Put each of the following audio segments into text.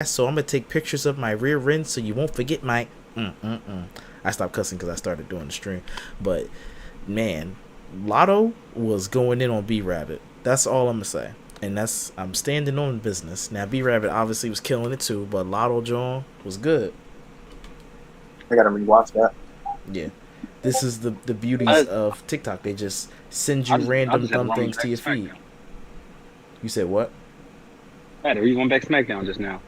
so I'm gonna take pictures of my rear end so you won't forget my. I stopped cussing because I started doing the stream, but man, Lotto was going in on B Rabbit. That's all I'm gonna say, and that's I'm standing on business. Now B Rabbit obviously was killing it too, but Lotto John was good. I gotta rewatch that. Yeah, this is the beauties I, of TikTok. They just send I you just I random just had to dumb run things to back your to feed. SmackDown. You said what? Hey, you going back to SmackDown just now?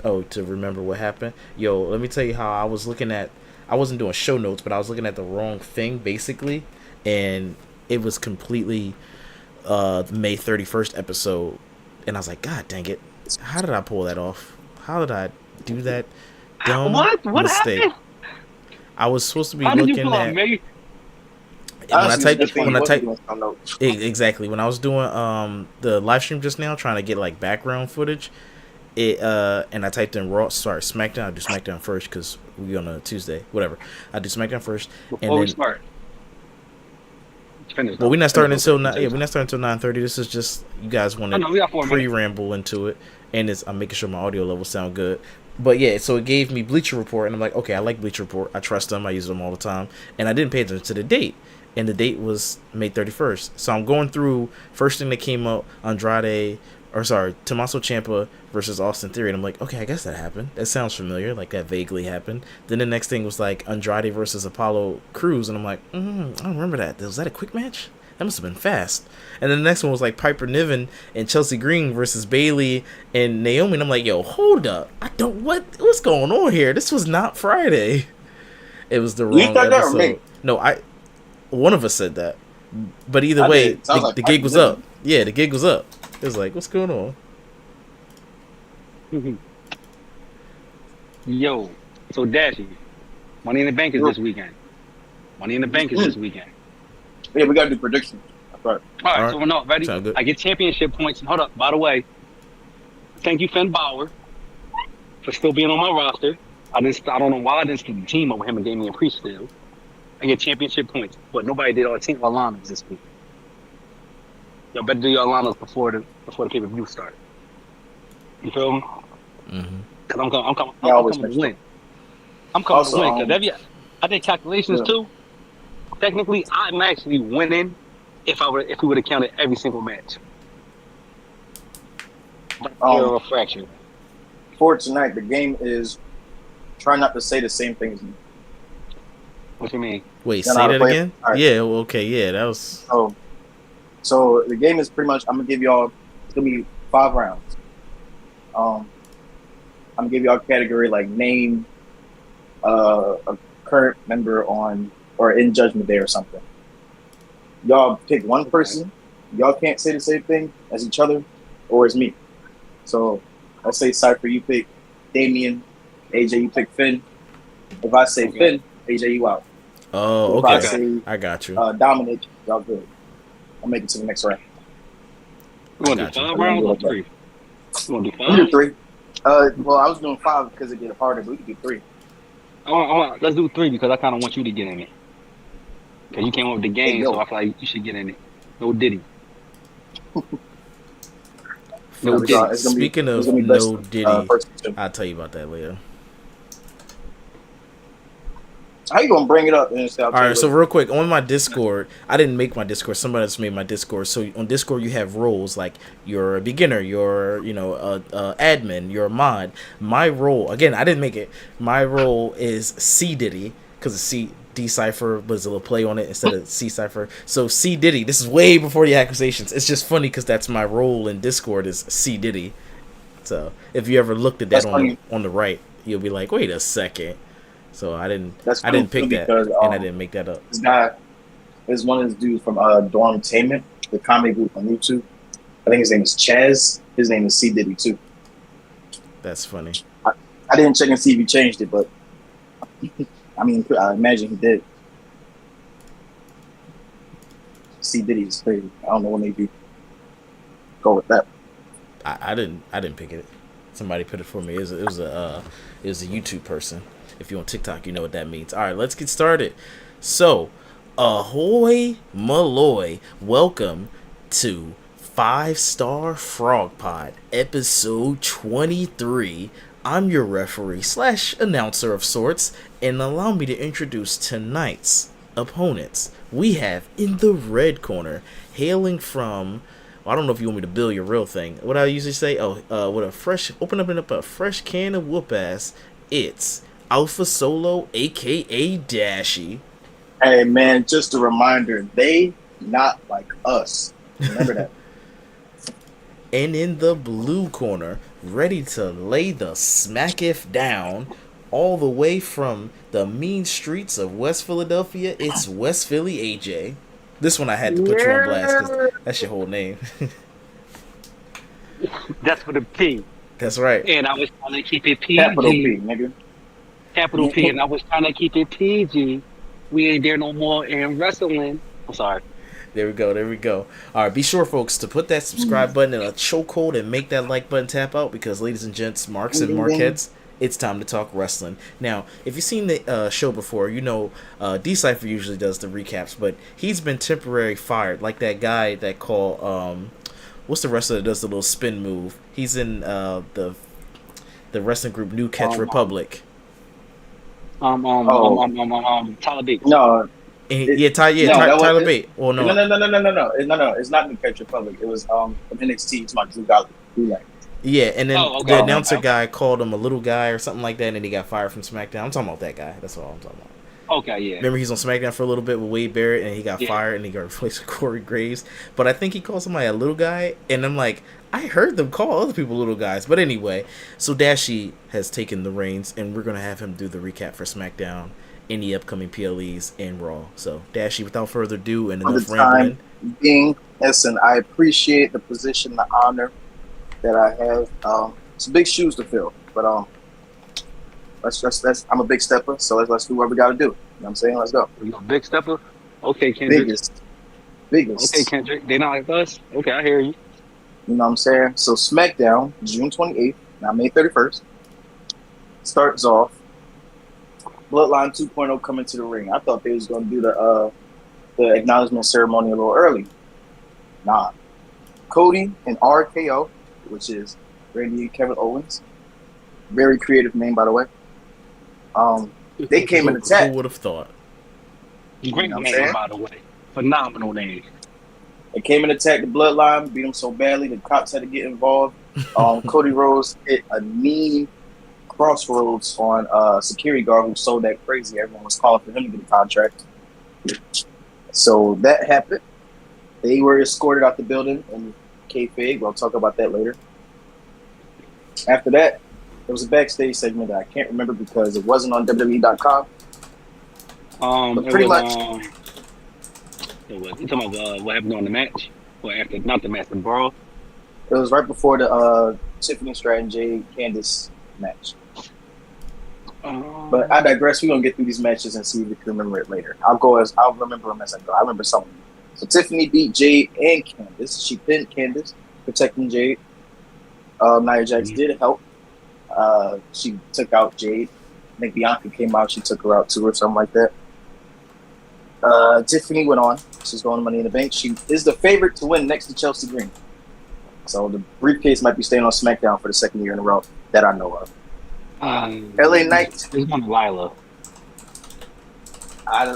Oh, to remember what happened. Yo, let me tell you how I was looking at. I wasn't doing show notes, but I was looking at the wrong thing basically, and it was completely May 31st episode, and I was like, God dang it! How did I pull that off? How did I do that dumb What? What mistake? happened? I was supposed to be How did you looking pull out at May? when I Honestly, it's a typed good thing when he I wasn't typed doing some notes. exactly when I was doing the live stream just now, trying to get like background footage. It and I typed in Raw. Sorry, SmackDown. I do SmackDown first because we on a Tuesday. Whatever. I do SmackDown first, and Before we then start, finish well, though. we're not starting Finish until though. yeah, we're not starting until 9:30. This is just you guys want I to know we got 4 minutes. pre-ramble into it, and I'm making sure my audio levels sound good. But yeah, so it gave me Bleacher Report, and I'm like, okay, I like Bleacher Report. I trust them. I use them all the time, and I didn't pay attention to the date, and the date was May 31st. So I'm going through first thing that came up, Tommaso Ciampa versus Austin Theory, and I'm like, okay, I guess that happened. That sounds familiar, like that vaguely happened. Then the next thing was like Andrade versus Apollo Cruz, and I'm like, I don't remember that. Was that a quick match? That must have been fast. And then the next one was like Piper Niven and Chelsea Green versus Bailey and Naomi. And I'm like, yo, hold up. What's going on here? This was not Friday. It was the You wrong thought that or me? episode. No, one of us said that. But either I way, did. Sounds like the gig Piper was Niven. up. Yeah, the gig was up. It was like, what's going on? Yo, so Dashy, Money in the Bank is this weekend. Money in the Bank is this weekend. Yeah, we gotta do predictions. That's right. All right, All so we're not ready. Sound good. I get championship points. Hold up, by the way, thank you, Finn Balor, for still being on my roster. I don't know why I didn't stick the team over him and Damian Priest still. I get championship points, but nobody did all the team Alanas this week. Y'all better do your Alanas before the pay per view start. You feel me? Mm-hmm. Cause I'm coming I always to mix win. I'm coming Also, to win. Cause I did calculations yeah. too. Technically, I'm actually winning if we would have counted every single match. But Um, a fraction. for tonight, the game is try not to say the same things. What you mean? Wait, You know say how to that play it? again? All right. Yeah, well, okay, yeah, that was. So the game is pretty much. I'm gonna give y'all. It's gonna be 5 rounds. I'm gonna give y'all a category like name a current member on or in Judgment Day or something. Y'all pick one person. Y'all can't say the same thing as each other or as me. So let's say Cypher, you pick Damien, AJ, you pick Finn. If I say Finn, AJ, you out. Oh, If I okay. say I got you. Dominic, y'all good. I'll make it to the next round. You want to got do you. 5 rounds or 3? You want to do We can do 5? 3. Well, I was doing 5 because it get harder, but we can do 3. Let's do 3 because I kind of want you to get in it. Because you came up with the game, Hey, yo. so I feel like you should get in it. No Diddy. No, Diddy. it's gonna be- Speaking it's of gonna be best, no Diddy, first two. I'll tell you about that later. How you gonna bring it up? And All right, so real quick, on my Discord, I didn't make my Discord. Somebody else made my Discord. So on Discord, you have roles like you're a beginner, you're admin, you're a mod. My role, again, I didn't make it. My role is C Diddy because it's C Decipher, but it's a little play on it instead of C Cipher. So C Diddy. This is way before the accusations. It's just funny because that's my role in Discord is C Diddy. So if you ever looked at that That's funny. on the right, you'll be like, wait a second. So I didn't funny pick too that, because, and I didn't make that up. This guy is one of these dudes from Dormtainment, the comedy group on YouTube. I think his name is Chaz. His name is C Diddy too. That's funny. I didn't check and see if he changed it, but I mean, I imagine he did. C Diddy is crazy. I don't know what maybe go with that. I didn't pick it. Somebody put it for me. It was a YouTube person. If you're on TikTok, you know what that means. All right, let's get started. So, Ahoy Maloy, welcome to 5-Star Frog Pod, episode 23. I'm your referee / announcer of sorts, and allow me to introduce tonight's opponents. We have in the red corner, hailing from, well, I don't know if you want me to bill your real thing. What I usually say, with a fresh, open up a fresh can of whoop ass, it's Alpha Solo, aka Dashy. Hey man, just a reminder, they not like us. Remember that. And in the blue corner, ready to lay the smacketh down, all the way from the mean streets of West Philadelphia, it's West Philly AJ. This one I had to put you on blast because that's your whole name. That's for the P. That's right. And I was trying to keep it PG. Capital P, nigga. Capital P, and I was trying to keep it PG. We ain't there no more in wrestling. I'm sorry. There we go. All right, be sure, folks, to put that subscribe button in a chokehold and make that like button tap out because, ladies and gents, marks and marquettes, it's time to talk wrestling. Now, if you've seen the show before, you know D-Cypher usually does the recaps, but he's been temporarily fired, like that guy that what's the wrestler that does the little spin move? He's in the wrestling group New Catch Republic. Tyler Bates. No. Tyler Bate. Well, no. No. It's not New Catch Republic. It was from NXT. It's my Drew Gulak. Yeah, and then the announcer guy called him a little guy or something like that, and then he got fired from SmackDown. I'm talking about that guy. That's all I'm talking about. Okay, yeah. Remember, he's on SmackDown for a little bit with Wade Barrett, and he got fired, and he got replaced with Corey Graves. But I think he called somebody a little guy, and I'm like, I heard them call other people little guys. But anyway, so Dashy has taken the reins, and we're going to have him do the recap for SmackDown, any upcoming PLEs, and Raw. So, Dashy, without further ado, and enough rambling. Listen, I appreciate the position, the honor that I have. It's big shoes to fill, but let's I'm a big stepper, so let's do what we got to do. You know what I'm saying? Let's go. You a big stepper? Okay, Kendrick. Biggest. Okay, Kendrick. They not like us? Okay, I hear you. You know what I'm saying? So SmackDown, June 28th, now May 31st, starts off. Bloodline 2.0 coming to the ring. I thought they was going to do the acknowledgement ceremony a little early. Nah. Cody and RKO, which is Randy and Kevin Owens. Very creative name, by the way. They came in attack. Who would have thought? Great name, by the way. Phenomenal name. They came in attack the Bloodline, beat them so badly the cops had to get involved. Cody Rhodes hit a knee crossroads on a security guard who sold that crazy. Everyone was calling for him to get a contract. So that happened. They were escorted out the building in kayfabe. We'll talk about that later. After that, there was a backstage segment that I can't remember because it wasn't on WWE.com. But pretty much. You talking about what happened on the match? Or after, not the match, the brawl? It was right before the Tiffany Stratton Jade Candice match. But I digress. We're gonna get through these matches and see if we can remember it later. I'll remember them as I go. I remember some of them. So Tiffany beat Jade and Candice. She pinned Candice, protecting Jade. Nia Jax did help. She took out Jade. I think Bianca came out. She took her out too, or something like that. Tiffany went on. She's going to Money in the Bank. She is the favorite to win next to Chelsea Green. So the briefcase might be staying on SmackDown for the second year in a row that I know of. LA Knight. It's on Lila.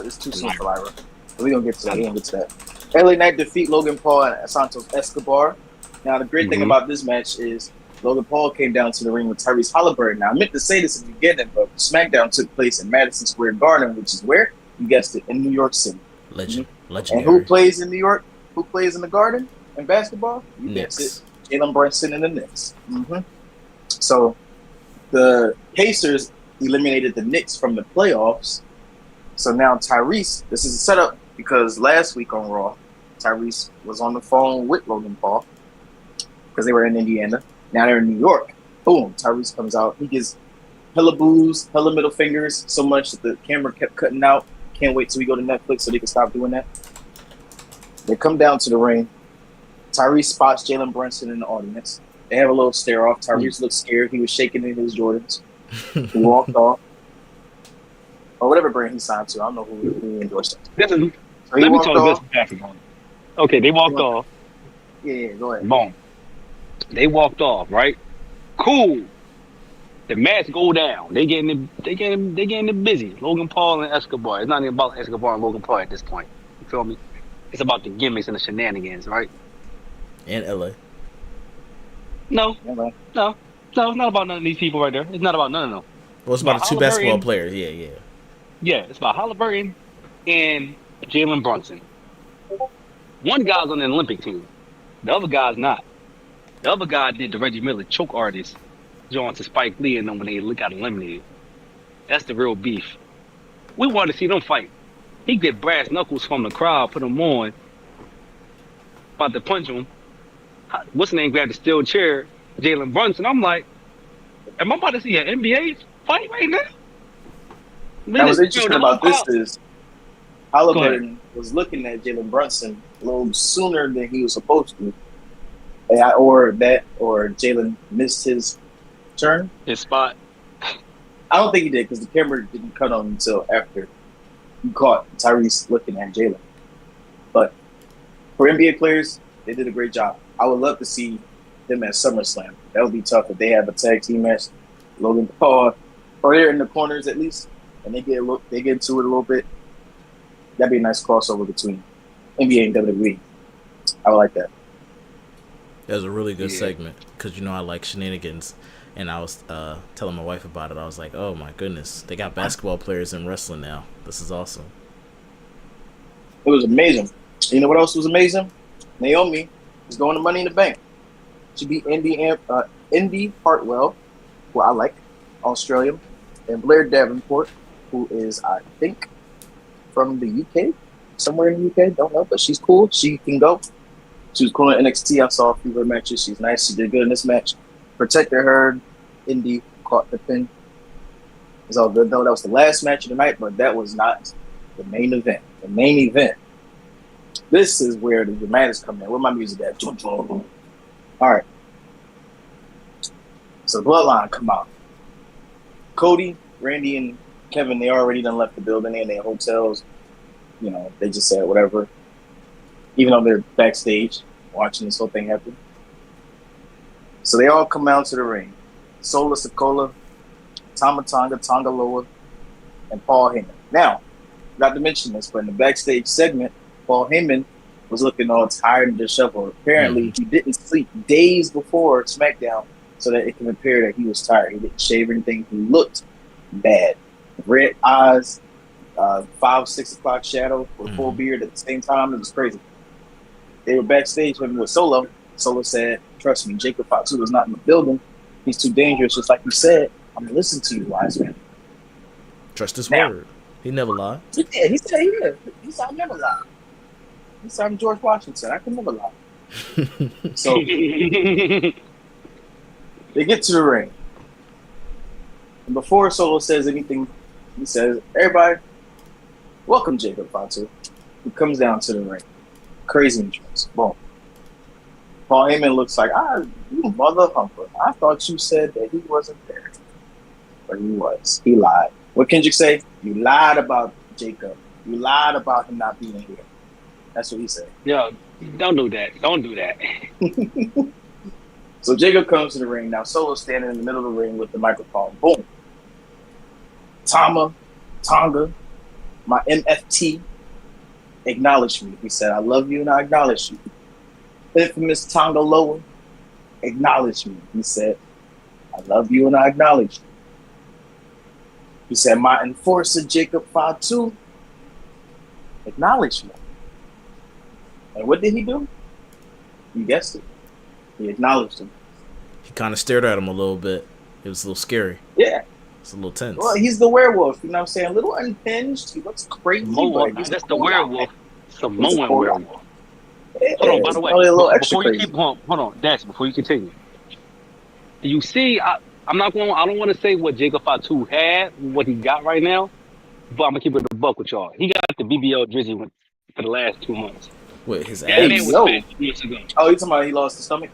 It's too soon for Lyra. We're going to get to that. LA Knight defeat Logan Paul and Santos Escobar. Now, the great thing about this match is Logan Paul came down to the ring with Tyrese Halliburton. Now, I meant to say this in the beginning, but SmackDown took place in Madison Square Garden, which is where? You guessed it, in New York City. Legendary. And who plays in New York? Who plays in the Garden in basketball? You Knicks. guessed it. Jalen Brunson and the Knicks. So, the Pacers eliminated the Knicks from the playoffs. So now Tyrese, this is a setup because last week on Raw, Tyrese was on the phone with Logan Paul because they were in Indiana. Now they're in New York. Boom, Tyrese comes out. He gives hella boos, hella middle fingers, so much that the camera kept cutting out. Can't wait till we go to Netflix so they can stop doing that. They come down to the ring. Tyrese spots Jalen Brunson in the audience. They have a little stare off. Tyrese looks scared. He was shaking in his Jordans. He walked off. Or whatever brand he signed to. I don't know who he endorsed. Let me tell you this. Okay, they walked off. Yeah, go ahead. Boom. They walked off, right? Cool. The match go down. They getting it busy. Logan Paul and Escobar. It's not even about Escobar and Logan Paul at this point. You feel me? It's about the gimmicks and the shenanigans, right? In LA. No, Yeah, man. no, no. It's not about none of these people right there. It's not about none of them. Well, it's It's about about the two basketball Halliburton. players. Yeah, yeah. Yeah, it's about Halliburton and Jalen Brunson. One guy's on the Olympic team. The other guy's not. The other guy did the Reggie Miller choke artist, joined to Spike Lee and them when they got eliminated. That's the real beef. We wanted to see them fight. He get brass knuckles from the crowd, put him on, about to punch him. What's the name? Grabbed the steel chair, Jalen Brunson. I'm like, am I about to see an NBA fight right now? Now, what's interesting The about whole this crowd- is Halliburton was looking at Jalen Brunson a little sooner than he was supposed to. Or Jalen missed his turn. his spot. I don't think he did because the camera didn't cut on until after he caught Tyrese looking at Jalen. But for NBA players, they did a great job. I would love to see them at SummerSlam. That would be tough if they have a tag team match. Logan Paul, or they're in the corners at least, and they get into it a little bit. That'd be a nice crossover between NBA and WWE. I would like that. That was a really good Yeah. segment because I like shenanigans, and I was telling my wife about it. I was like, "Oh my goodness, they got basketball players in wrestling now. This is awesome." It was amazing. You know what else was amazing? Naomi is going to Money in the Bank. She beat Indy Hartwell, who I like, Australian, and Blair Davenport, who is, I think, from the UK, somewhere in the UK. Don't know, but she's cool. She can go. She was cool in NXT. I saw a few of her matches. She's nice. She did good in this match. Protected her. Indy caught the pin. It's all good, though. That was the last match of the night, but that was not the main event. The main event. This is where the dramatics come in. Where my music at? All right. So the Bloodline come out. Cody, Randy, and Kevin, they already done left the building. They're in their hotels. They just said whatever. Even though they're backstage watching this whole thing happen. So they all come out to the ring. Sola Sokola, Tama Tonga, Tonga Loa, and Paul Heyman. Now, not to mention this, but in the backstage segment, Paul Heyman was looking all tired and disheveled. Apparently, he didn't sleep days before SmackDown so that it can appear that he was tired. He didn't shave or anything. He looked bad. Red eyes, 5-6 o'clock shadow with full beard at the same time. It was crazy. They were backstage with Solo. Solo said, "Trust me, Jacob Fatu is not in the building. He's too dangerous. Just like you said, I'm going to listen to you, wise man." Trust his Now- word. He never lied. Yeah, he said he did. He said, "I never lie." He said, "I'm George Washington. I can never lie." So they get to the ring. And before Solo says anything, he says, "Everybody, welcome Jacob Fatu." He comes down to the ring. Crazy entrance. Boom. Paul Heyman looks like, you mother humper. I thought you said that he wasn't there. But he was. He lied. What Kendrick say? You lied about Jacob. You lied about him not being here. That's what he said. Yo, don't do that. Don't do that. So Jacob comes to the ring. Now Solo's standing in the middle of the ring with the microphone. Boom. Tonga, my MFT, acknowledge me. He said, "I love you and I acknowledge you." Infamous Tonga Loa, acknowledge me. He said, "I love you and I acknowledge you." He said, "My enforcer, Jacob Fatu, acknowledge me." And what did he do? You guessed it. He acknowledged him. He kind of stared at him a little bit. It was a little scary. Yeah. It's a little tense. Well, he's the werewolf. You know what I'm saying? A little unhinged. He looks crazy. Samoan, but he's that's the cool guy. werewolf. Samoan He's a cool guy. werewolf. Yeah, Hold on, by it's the way, only a little extra before you crazy. keep hold on, Dash, before you continue. You see, I don't want to say what Jacob Fatu had, what he got right now, but I'm gonna keep it a buck with y'all. He got the BBL drizzy for the last 2 months. With his That Hey, man abs. was yo. fat 2 months ago. Oh, you talking about he lost his stomach?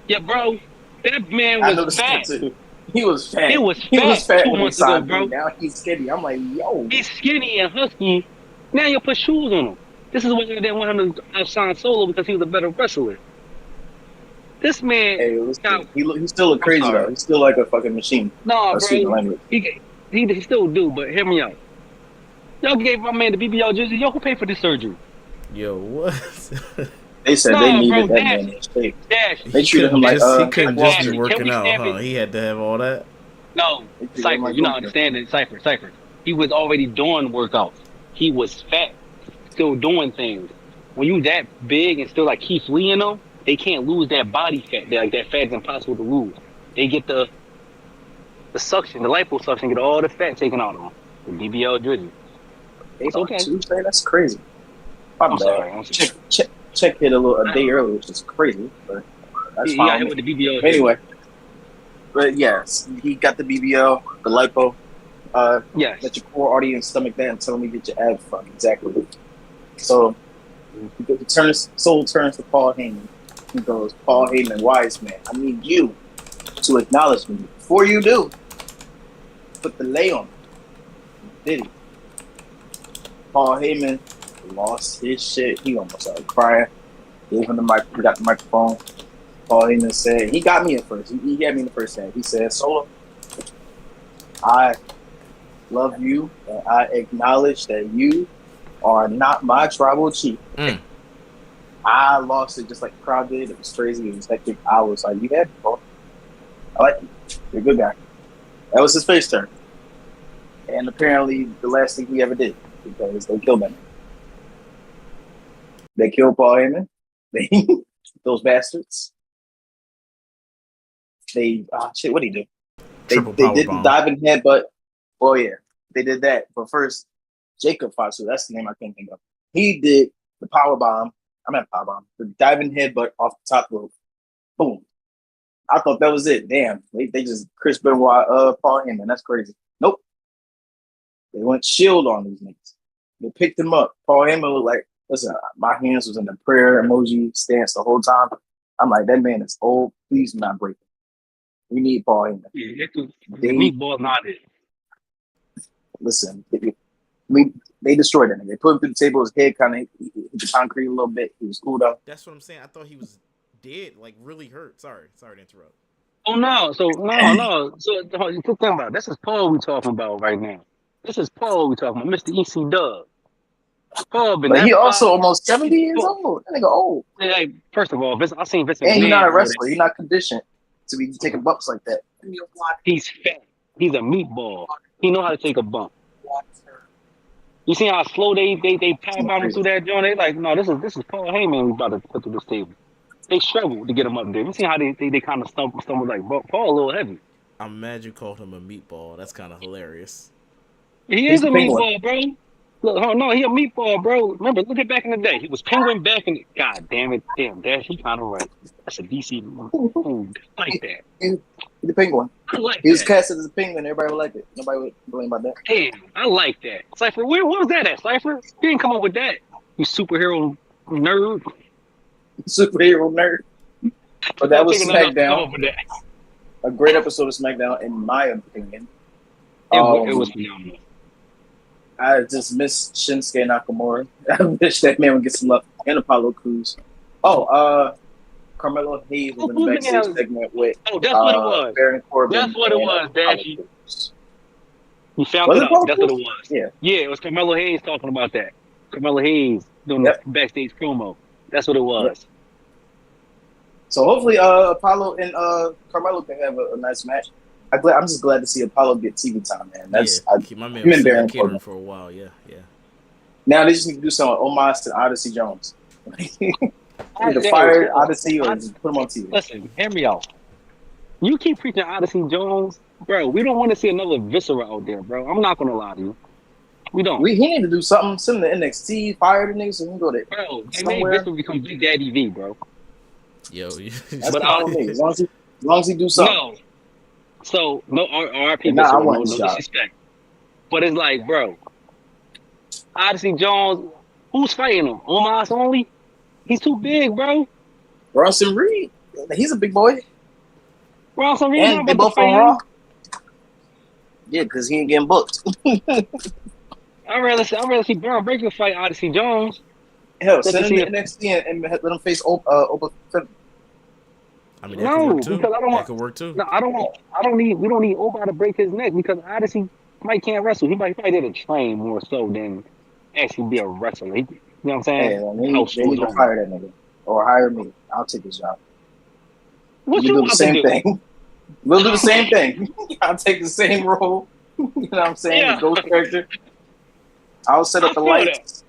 Yeah, bro, that man I was noticed fat. that too. He was fat. He was He was fat fat 2 when he months ago, signed bro. me. Now he's skinny. I'm like, yo. He's skinny and husky. Now you put shoes on him. This is why they didn't want him to outshine Solo because he was a better wrestler. This man Hey, listen, got. he still look I'm crazy sorry. though. He's still like a fucking machine. No, Excuse the bro. language. He still do, but hear me out. Y'all gave my man the BBL jersey. Yo, who paid for this surgery? Yo, what? They said they No, needed bro. that Dash man in it. shape. Dash it. They treated him like He couldn't just be Dash it. Can working we out, stamp huh? it? He had to have all that. No, They treated him Cypher. like You're not Gunther. understanding. Cypher. He was already doing workouts. He was fat, still doing things. When you that big and still like Keith Lee in them, they can't lose that body fat. They're like that fat's impossible to lose. They get the suction, the liposuction, get all the fat taken out of them. The BBL jersey. They It's on okay. Tuesday. That's crazy. My I'm bad. sorry. I'm sorry. Check hit a day early, which is crazy, but that's He got fine hit with with me. the BBL jersey. Anyway, but yes, he got the BBL, the lipo. Yes. Let your core audience stomach that and tell them to get your abs fucked. Exactly. So soul turns to Paul Heyman. He goes, Paul Heyman, wise man, I need you to acknowledge me. Before you do, put the lay on me. Did he? Paul Heyman lost his shit. He almost started crying. Gave him the mic. He got the microphone. Paul Heyman said, he got me at first. He had me in the first half. He said, Solo, I love you, and I acknowledge that you are not my tribal chief. Mm. I lost it just like the crowd did. It was crazy. It was hectic. I was like, you had me, bro. I like you. You're a good guy. That was his face turn. And apparently the last thing he ever did, because they killed him. They killed Paul Heyman. They those bastards. They shit, what did he do? Triple They power did bomb. the diving headbutt. Oh yeah, they did that. But first, Jacob Fatu, that's the name I can't think of. He did the power bomb. I meant power bomb. The diving headbutt off the top rope. Boom. I thought that was it. Damn. They just Chris Benoit, Paul Heyman. That's crazy. Nope. They went shield on these niggas. They picked him up. Paul Heyman was like, listen, my hands was in the prayer emoji stance the whole time. I'm like, that man is old. Please do not break him. We need Paul Heyman. Yeah, the meatball not it. Listen, they destroyed him. They put him through the table. His head kind of hit the concrete a little bit. He was cool though. That's what I'm saying. I thought he was dead, like really hurt. Sorry to interrupt. Oh no! So no. So you think about it. This is Paul we talking about right now. This is Paul we talking about, Mr. EC Dub. Paul been But that he also fight. almost 70 years old. That nigga old. Like, first of all, I seen Vince And he's McMahon not a over wrestler. there. He's not conditioned to be taking bumps like that. He's fat. He's a meatball. He know how to take a bump. You see how slow they power bomb him through that joint? They like, no, this is Paul Heyman we about to put through this table. They struggled to get him up there. You see how they kind of stumble like Paul a little heavy. I'm mad you called him a meatball. That's kind of hilarious. He He's is a the penguin. meatball, bro. Look, oh no, he a meatball, bro. Remember, look at back in the day. He was penguin back in the. God damn it, damn Dash. He kind of right. That's a DC food. I like that. He's the penguin. I like He was that. casted as a penguin. Everybody would like it. Nobody would complain about that. Damn, I like that. Cypher, where was that at, Cypher? You didn't come up with that. You superhero nerd. Superhero nerd. But that was SmackDown. With that. A great episode of SmackDown, in my opinion. It was phenomenal. I just miss Shinsuke Nakamura. I wish that man would get some love. And Apollo Crews. Oh, Carmelo Hayes was in the backstage segment with that's what it was. Baron Corbin. That's what it was, Dashy. You found Was it it out. That's what it was. Yeah. Yeah, it was Carmelo Hayes talking about that. Carmelo Hayes doing the backstage promo. That's what it was. Yep. So hopefully Apollo and Carmelo can have a nice match. I'm just glad to see Apollo get TV time, man. That's my man was Baron catering for a while. Yeah. Now they just need to do some homage to Odyssey Jones. Either fire Odyssey or just put him on TV. Listen, hear me out. You keep preaching Odyssey Jones, bro. We don't want to see another Viscera out there, bro. I'm not gonna lie to you. We don't. He need to do something. Send him to NXT, fire the niggas, so he can go there. Bro, they made Viscera become Big Daddy V, bro. Yo, that's fine with me. As long as he do something. No. So no RP Viscera, no disrespect. But it's like, bro, Odyssey Jones, who's fighting him? Omos only? He's too big, bro. Bronson Reed, he's a big boy. Bronson Reed, and they both on Raw. Yeah, because he ain't getting booked. I'd rather see Baron Breaker fight Odyssey Jones. Hell, send him to NXT and let him face Opa. I mean, that could No, work too. because I don't That want. could work too. No, I don't want. I don't need. We don't need Omar to break his neck because honestly, Mike can't wrestle. He probably did a train more so than actually be a wrestler. You know what I'm Hey, saying? man, House they shows need to only. fire that nigga or hire me. I'll take his job. We What can you do the about to same do? thing. We'll do the same thing. I'll take the same role. You know what I'm saying? The Yeah, ghost character. I'll set up I the feel that. lights.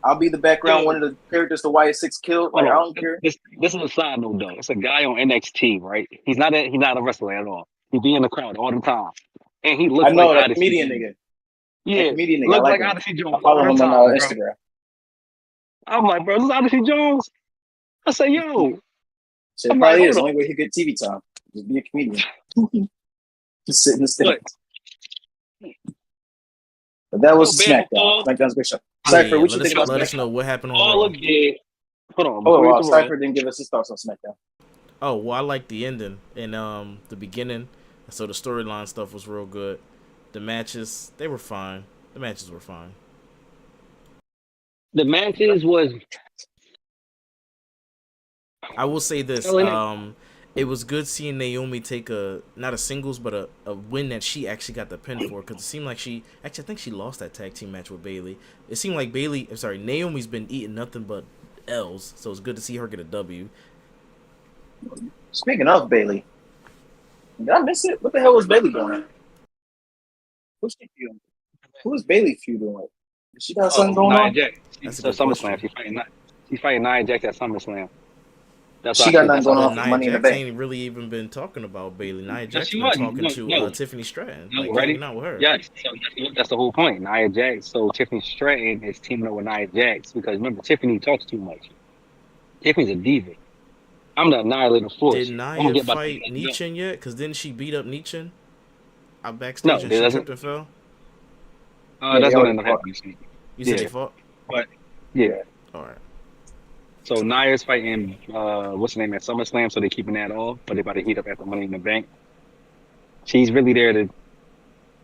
I'll be the background, one Yo, of the characters the YS6 killed. Like, hold I on. don't care. This is a side note though. It's a guy on NXT, right? He's not a wrestler at all. He be in the crowd all the time, and he I looks like know that Odyssey comedian Jones. nigga. That Yeah, comedian nigga. I looks like like him. Odyssey I Jones all follow the him on time, bro. Instagram. I'm like, bro, this is Odyssey Jones. I say, yo. So it I'm like, probably is. hold The on. only way he get TV time. Just be a comedian. Just sit in the But stands. But that feel was bad for SmackDown. Paul. SmackDown's big show. Yeah, Cypher, yeah. what you think about Let us SmackDown? know what happened on Paul Raw. looked good. Hold on, Oh, before you wow. get to Raw. Cypher didn't give us his thoughts on SmackDown. Oh well, I like the ending and the beginning. So the storyline stuff was real good. The matches they were fine. The matches were fine. The matches was I will say this. telling it. It was good seeing Naomi take a not a singles but a win that she actually got the pin for because it seemed like she actually I think she lost that tag team match with Bailey. It seemed like Naomi's been eating nothing but L's, so it's good to see her get a W. Speaking of Bailey, did I miss it? What the hell was Bailey doing? Who's she feuding? Who is Bailey feuding with? Does she got something going Nia on? Jax. That's a So good SummerSlam. question. She's fighting Nia Jax at SummerSlam. That's She why got she. nothing That's why going But on she. for Nia Money in the Jax Bank. ain't really even been talking about Bailey. Nia No, Jax she been wasn't. talking No, to no, Tiffany Stratton, no. like Ready? hanging out with her. Yes. So that's the whole point. Nia Jax. So Tiffany Stratton is teaming up with Nia Jax because remember Tiffany talks too much. Tiffany's a diva. I'm the annihilating Did force. I'm gonna Nia get about to fight Nietzsche yet? Because didn't she beat up Nietzsche out backstage No, and there she doesn't. tripped and fell? Yeah, they That's gonna already end up fought. happening this week. You said they Yeah, fought? but yeah. All right. So Nia's fighting what's the name at SummerSlam, so they're keeping that off, but they're about to heat up at the Money in the Bank. She's really there to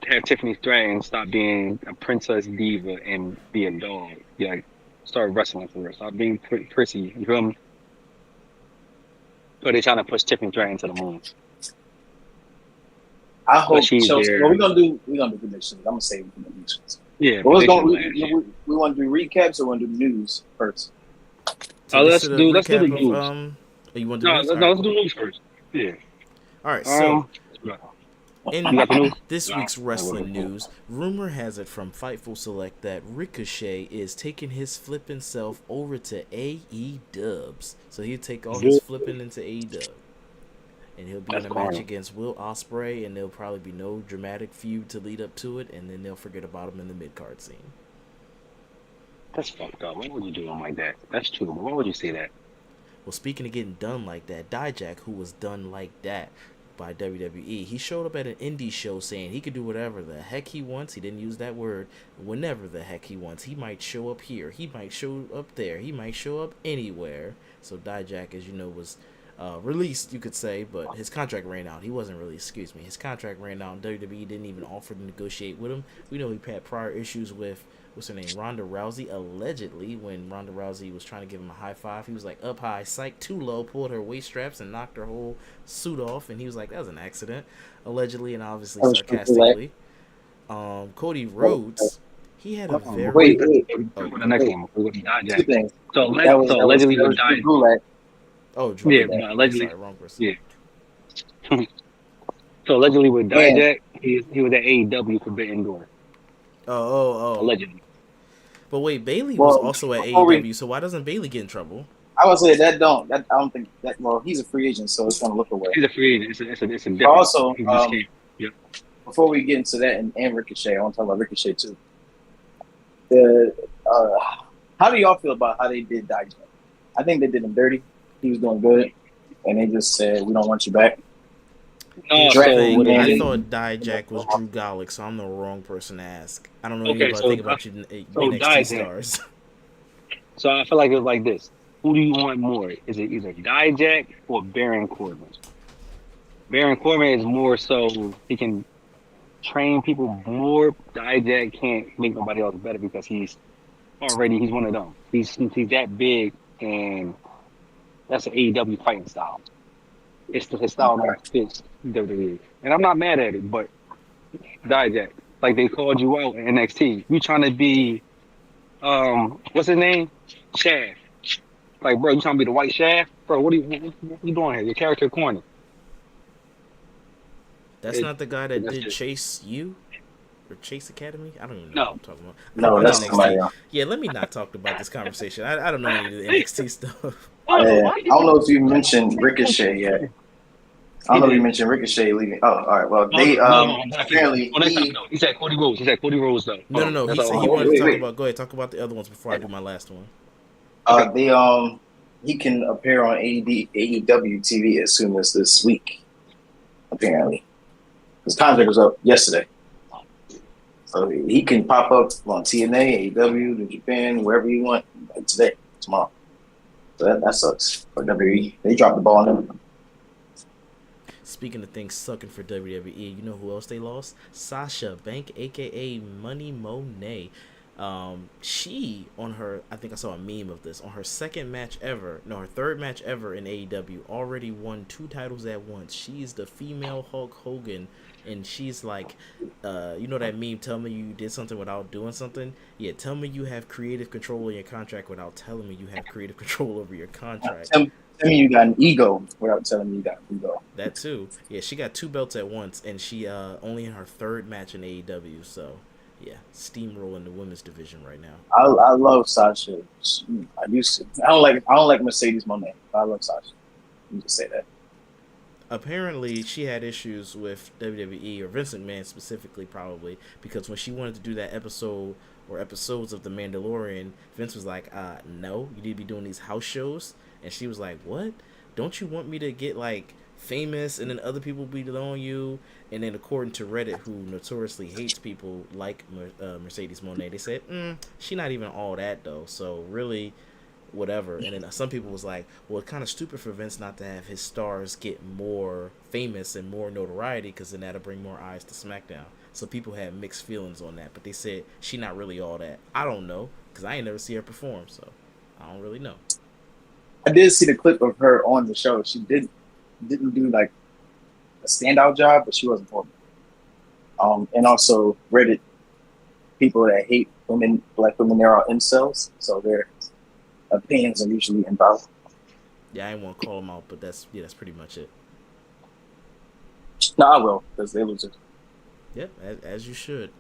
have Tiffany Stratton stop being a princess diva and be a dog. Yeah, like, start wrestling for her. Stop being prissy. You feel me? So they're trying to push Tiffany Stratton to the moon. I But hope she's Chelsea. there. Well, we're gonna do predictions. I'm gonna say predictions. Yeah, But predictions last year. we want to do recaps or want to do news first? Take us Let's to the do the recap of news. you want to do news? All No, right, let's do cool. news first. Yeah. All right, so Um. You got the in news? this No. week's wrestling news, rumor has it from Fightful Select that Ricochet is taking his flipping self over to AE Dubs. So he'll take all his flipping into AE Dub. And he'll be That's in a match corny. against Will Ospreay, and there'll probably be no dramatic feud to lead up to it, and then they'll forget about him in the mid card scene. That's fucked up. Why would you do him like that? That's true. But why would you say that? Well, speaking of getting done like that, Dijak, who was done like that by WWE, he showed up at an indie show saying he could do whatever the heck he wants. He didn't use that word. Whenever the heck he wants. He might show up here. He might show up there. He might show up anywhere. So Dijak, as you know, was released, you could say, but his contract ran out. He wasn't released, excuse me. His contract ran out, and WWE didn't even offer to negotiate with him. We know he had prior issues with, what's her name, Ronda Rousey, allegedly, when Ronda Rousey was trying to give him a high five. He was like, up high, psych, too low, pulled her waist straps and knocked her whole suit off, and he was like, that was an accident, allegedly and obviously sarcastically. Cody Rhodes, he had a very... Wait. The next one. With Two Dijak. things. So That allegedly was with Dijak. Gulak. Oh, Drew Yeah, Gulak. but allegedly. Sorry, wrong person. Yeah. So allegedly with Man. Dijak, he was at AEW Forbidden Door. Oh. Allegedly. But wait, Bailey was Well, also at before AEW, we- so why doesn't Bailey get in trouble? I would say that I don't think that. Well, he's a free agent, so it's gonna look away. He's a free agent. It's a different. But also, he just came. Yep. before we get into that and Ricochet, I want to talk about Ricochet too. How do y'all feel about how they did Dijak? I think they did him dirty. He was doing good, and they just said, "We don't want you back." No, Here's Draft the so thing, what they I did. thought Dijak was Drew Gulak, so I'm the wrong person to ask. I don't know Okay, anything so about you so NXT Dijak. stars. So I feel like it's like this. Who do you want more? Is it either Dijak or Baron Corbin? Baron Corbin is more so he can train people more. Dijak can't make nobody else better because he's one of them. He's that big, and that's an AEW fighting style. It's the his style don't fit WWE, and I'm not mad at it. But Dijak, like they called you out in NXT, you trying to be what's his name, Shaft. Like, bro, you trying to be the White Shaft, bro? What you doing here? Your character corny. That's It, not the guy that that's did just Chase U or Chase Academy. I don't even know what no. I'm talking about. I don't No, watch that's somebody NXT. else. Yeah, let me not talk about this conversation. I don't know any of the NXT stuff. Oh, Yeah. why I don't know if you mentioned Ricochet yet. I he don't know if you did. mentioned Ricochet leaving. Oh, all right. Well, No, they no, no, no, apparently next time, no. He said Cody Rhodes. He said Cody Rhodes, though. No, Hold no, on. no. That's He said all. he oh, wanted to wait, talk wait. about. Go ahead, talk about the other ones before I do my last one. Okay. They he can appear on AEW TV as soon as this week. Apparently, his contract was up yesterday, so he can pop up on TNA, AEW, New Japan, wherever you want today, tomorrow. So that sucks for WWE. They dropped the ball on them. Speaking of things sucking for WWE, you know who else they lost? Sasha Bank, aka Money Monet. She on her, I think I saw a meme of this, on her second match ever, no, her third match ever in AEW, already won 2 titles at once. She's the female Hulk Hogan, and she's like, you know that meme, tell me you did something without doing something? Yeah, tell me you have creative control in your contract without telling me you have creative control over your contract. Tell me you got an ego without telling me you got an ego. That too. Yeah, she got 2 belts at once, and she only in her third match in AEW. So, yeah, steamrolling the women's division right now. I love Sasha. I don't like Mercedes Monet. I love Sasha. You just say that. Apparently, she had issues with WWE or Vince McMahon specifically, probably because when she wanted to do that episode or episodes of The Mandalorian, Vince was like, "No, you need to be doing these house shows," and she was like, "What? Don't you want me to get like famous and then other people be on you?" And then according to Reddit, who notoriously hates people like Mercedes Monet, they said, "She not even all that though." So really, whatever. And then some people was like, well, it's kind of stupid for Vince not to have his stars get more famous and more notoriety, because then that'll bring more eyes to SmackDown. So people had mixed feelings on that, but they said she not really all that. I don't know, because I ain't never see her perform, so I don't really know. I did see the clip of her on the show. She didn't do like a standout job, but she wasn't horrible. And also Reddit people that hate women, black women, they're all incels, so their opinions are usually invalid. Yeah, I ain't want to call them out, but that's pretty much it. No, I will, because they losers. Yep, as you should.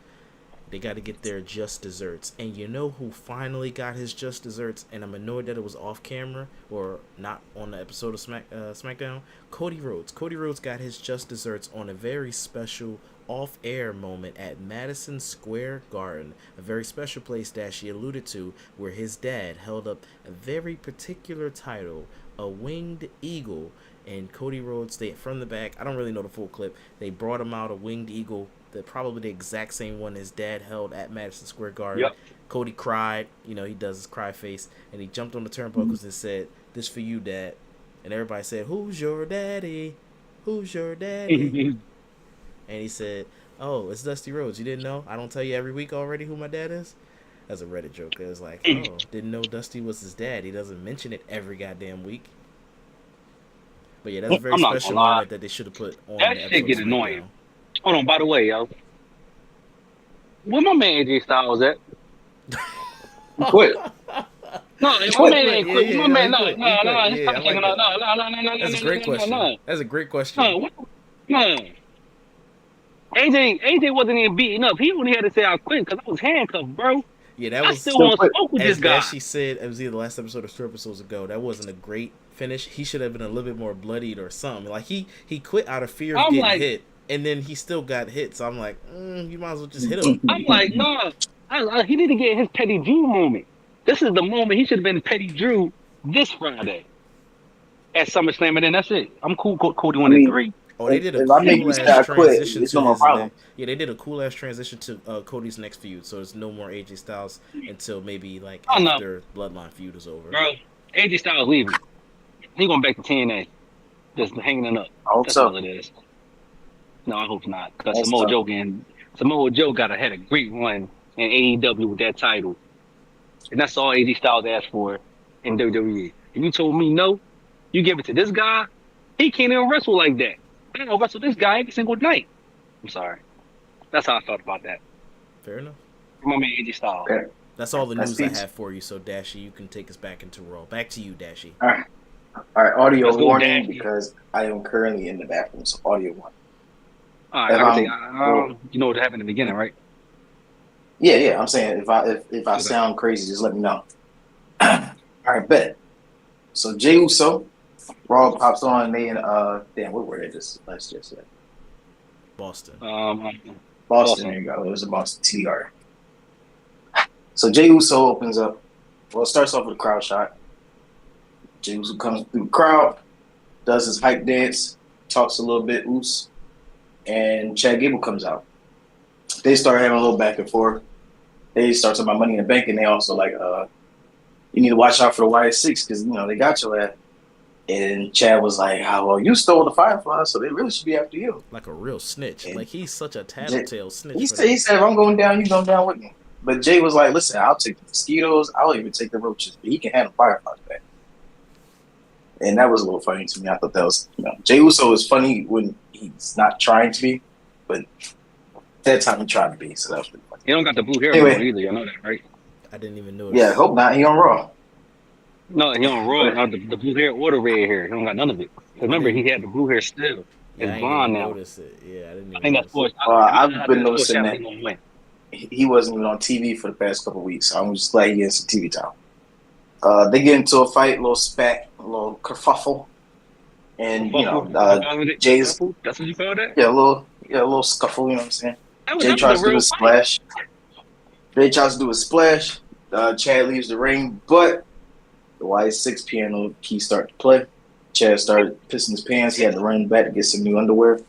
They got to get their just desserts. And you know who finally got his just desserts? And I'm annoyed that it was off camera or not on the episode of SmackDown. Cody Rhodes. Cody Rhodes got his just desserts on a very special off-air moment at Madison Square Garden. A very special place that she alluded to, where his dad held up a very particular title, a winged eagle. And Cody Rhodes, from the back, I don't really know the full clip, they brought him out a winged eagle, probably the exact same one his dad held at Madison Square Garden. Yep. Cody cried, he does his cry face, and he jumped on the turnbuckles and said, "This for you, Dad." And everybody said, "Who's your daddy? Who's your daddy?" And he said, "Oh, it's Dusty Rhodes. You didn't know? I don't tell you every week already who my dad is?" That's a Reddit joke. It was like, oh, didn't know Dusty was his dad. He doesn't mention it every goddamn week. But yeah, that's a very I'm not special gonna lie. moment that they should have put on That the shit episode get of annoying. SmackDown. Hold on, by the way, yo. Where my man AJ Styles at? He quit. No, He my quit. man ain't quit. My man, no. He quit. Yeah, I like that. That's a great question. No. That's a great question. No. AJ wasn't even beating up. He only had to say I quit because I was handcuffed, bro. Yeah, that I was still want to quit. smoke with this guy. as she said. It was either the last episode or 2 episodes ago. That wasn't a great finish. He should have been a little bit more bloodied or something. Like he quit out of fear of I'm getting like, hit, and then he still got hit. So I'm like, you might as well just hit him. I'm like, no. He need to get his Petty Drew moment. This is the moment he should have been Petty Drew this Friday at SummerSlam, and then that's it. I'm cool. Cody I won mean, at 3. Oh, they did a if I make you cool say ass I quit, transition it's to no more his problem. Yeah, they did a cool ass transition to Cody's next feud. So it's no more AJ Styles until maybe like I know. after Bloodline feud is over. Bro, AJ Styles leaving. He going back to TNA. Just hanging it up. I hope That's so. all it is. No, I hope not. Because That's Samoa Joe had a great run in AEW with that title. And that's all AJ Styles asked for in WWE. If you told me no, you give it to this guy, He can't even wrestle like that. I don't know wrestle this guy every single night. I'm sorry. That's how I felt about that. Fair enough. My man AJ Styles. Yeah. That's all the That's news I peace. have for you. So Dashy, you can take us back into Raw. Back to you, Dashy. All right. All right. Audio Let's go, warning Dashy. because I am currently in the bathroom. So audio warning. All right, If I can take. I'm, You know what happened in the beginning, right? yeah. I'm saying if I Okay. sound crazy, just let me know. All right, bet. So Jey Uso, Raw pops on. They in damn, what were they just last yesterday? Boston. Boston. There you go. It was a Boston TR. So Jey Uso opens up. Well, it starts off with a crowd shot. Jey Uso comes through the crowd, does his hype dance, talks a little bit, Uso, and Chad Gable comes out. They start having a little back and forth. They start talking about Money in the Bank, and they also like, you need to watch out for the YS6 because they got your ass. And Chad was like, "Oh, well, you stole the Firefly, so they really should be after you." Like a real snitch. And Like he's such a tattletale snitch. He said, if I'm going down, you going down with me. But Jay was like, "Listen, I'll take the mosquitoes. I'll even take the roaches, but he can handle fireflies back." And that was a little funny to me. I thought that was, Jey Uso is funny when he's not trying to be, but that time he tried to be, so that was pretty funny. He don't got the blue hair Anyway. anymore either. You know that, right? I didn't even notice. Yeah, hope not. He on Raw. No, he on Raw. The blue hair or the red hair. He don't got none of it. Remember, he had the blue hair still. Yeah, I It's didn't blonde even now. notice it. Yeah, I didn't I even think that's notice for. I've been noticing that He gonna win. he wasn't even on TV for the past couple of weeks. So I'm just glad he gets some TV time. They get into a fight, a little spat, a little kerfuffle, and Jay's That's what you call that? a little scuffle. You know what I'm saying? Jay That tries was to do a real fight. splash. Jay tries to do a splash. Chad leaves the ring, but the Y6 piano key started to play. Chad started pissing his pants. He had to run back to get some new underwear.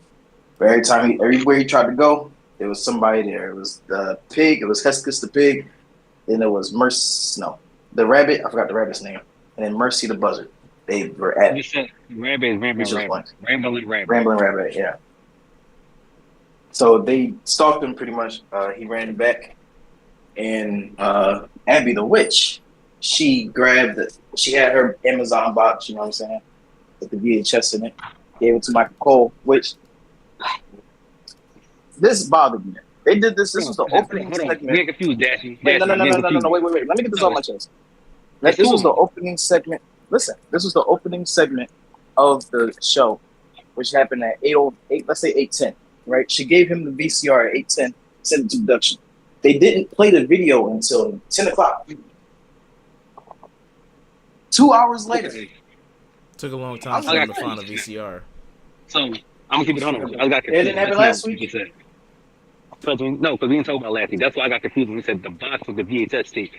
But everywhere he tried to go, there was somebody there. It was the pig. It was Hesketh the pig. Then there was the rabbit. I forgot the rabbit's name. And then Mercy the buzzard. They were at You said Rabbit is Rambling Rabbit. Rambling Rabbit, yeah. So they stalked him pretty much. He ran back. And Abby the witch, she had her Amazon box, you know what I'm saying, with the VHS in it, gave it to Michael Cole, which this bothered me. They did this. This was the opening segment. We get confused, Dashy. Wait, no. Wait. Let me get this on my chest. This was the opening segment. Listen, this was the opening segment of the show, which happened at 8:08. Let's say 8:10. Right? She gave him the VCR at 8:10. Sent it to production. They didn't play the video until 10 o'clock. 2 hours later. Took a long time for them to find a VCR. So I'm gonna keep it on. I got confused. They didn't have it last week? Because we didn't talk about last week. That's why I got confused when we said the box of the VHS tape,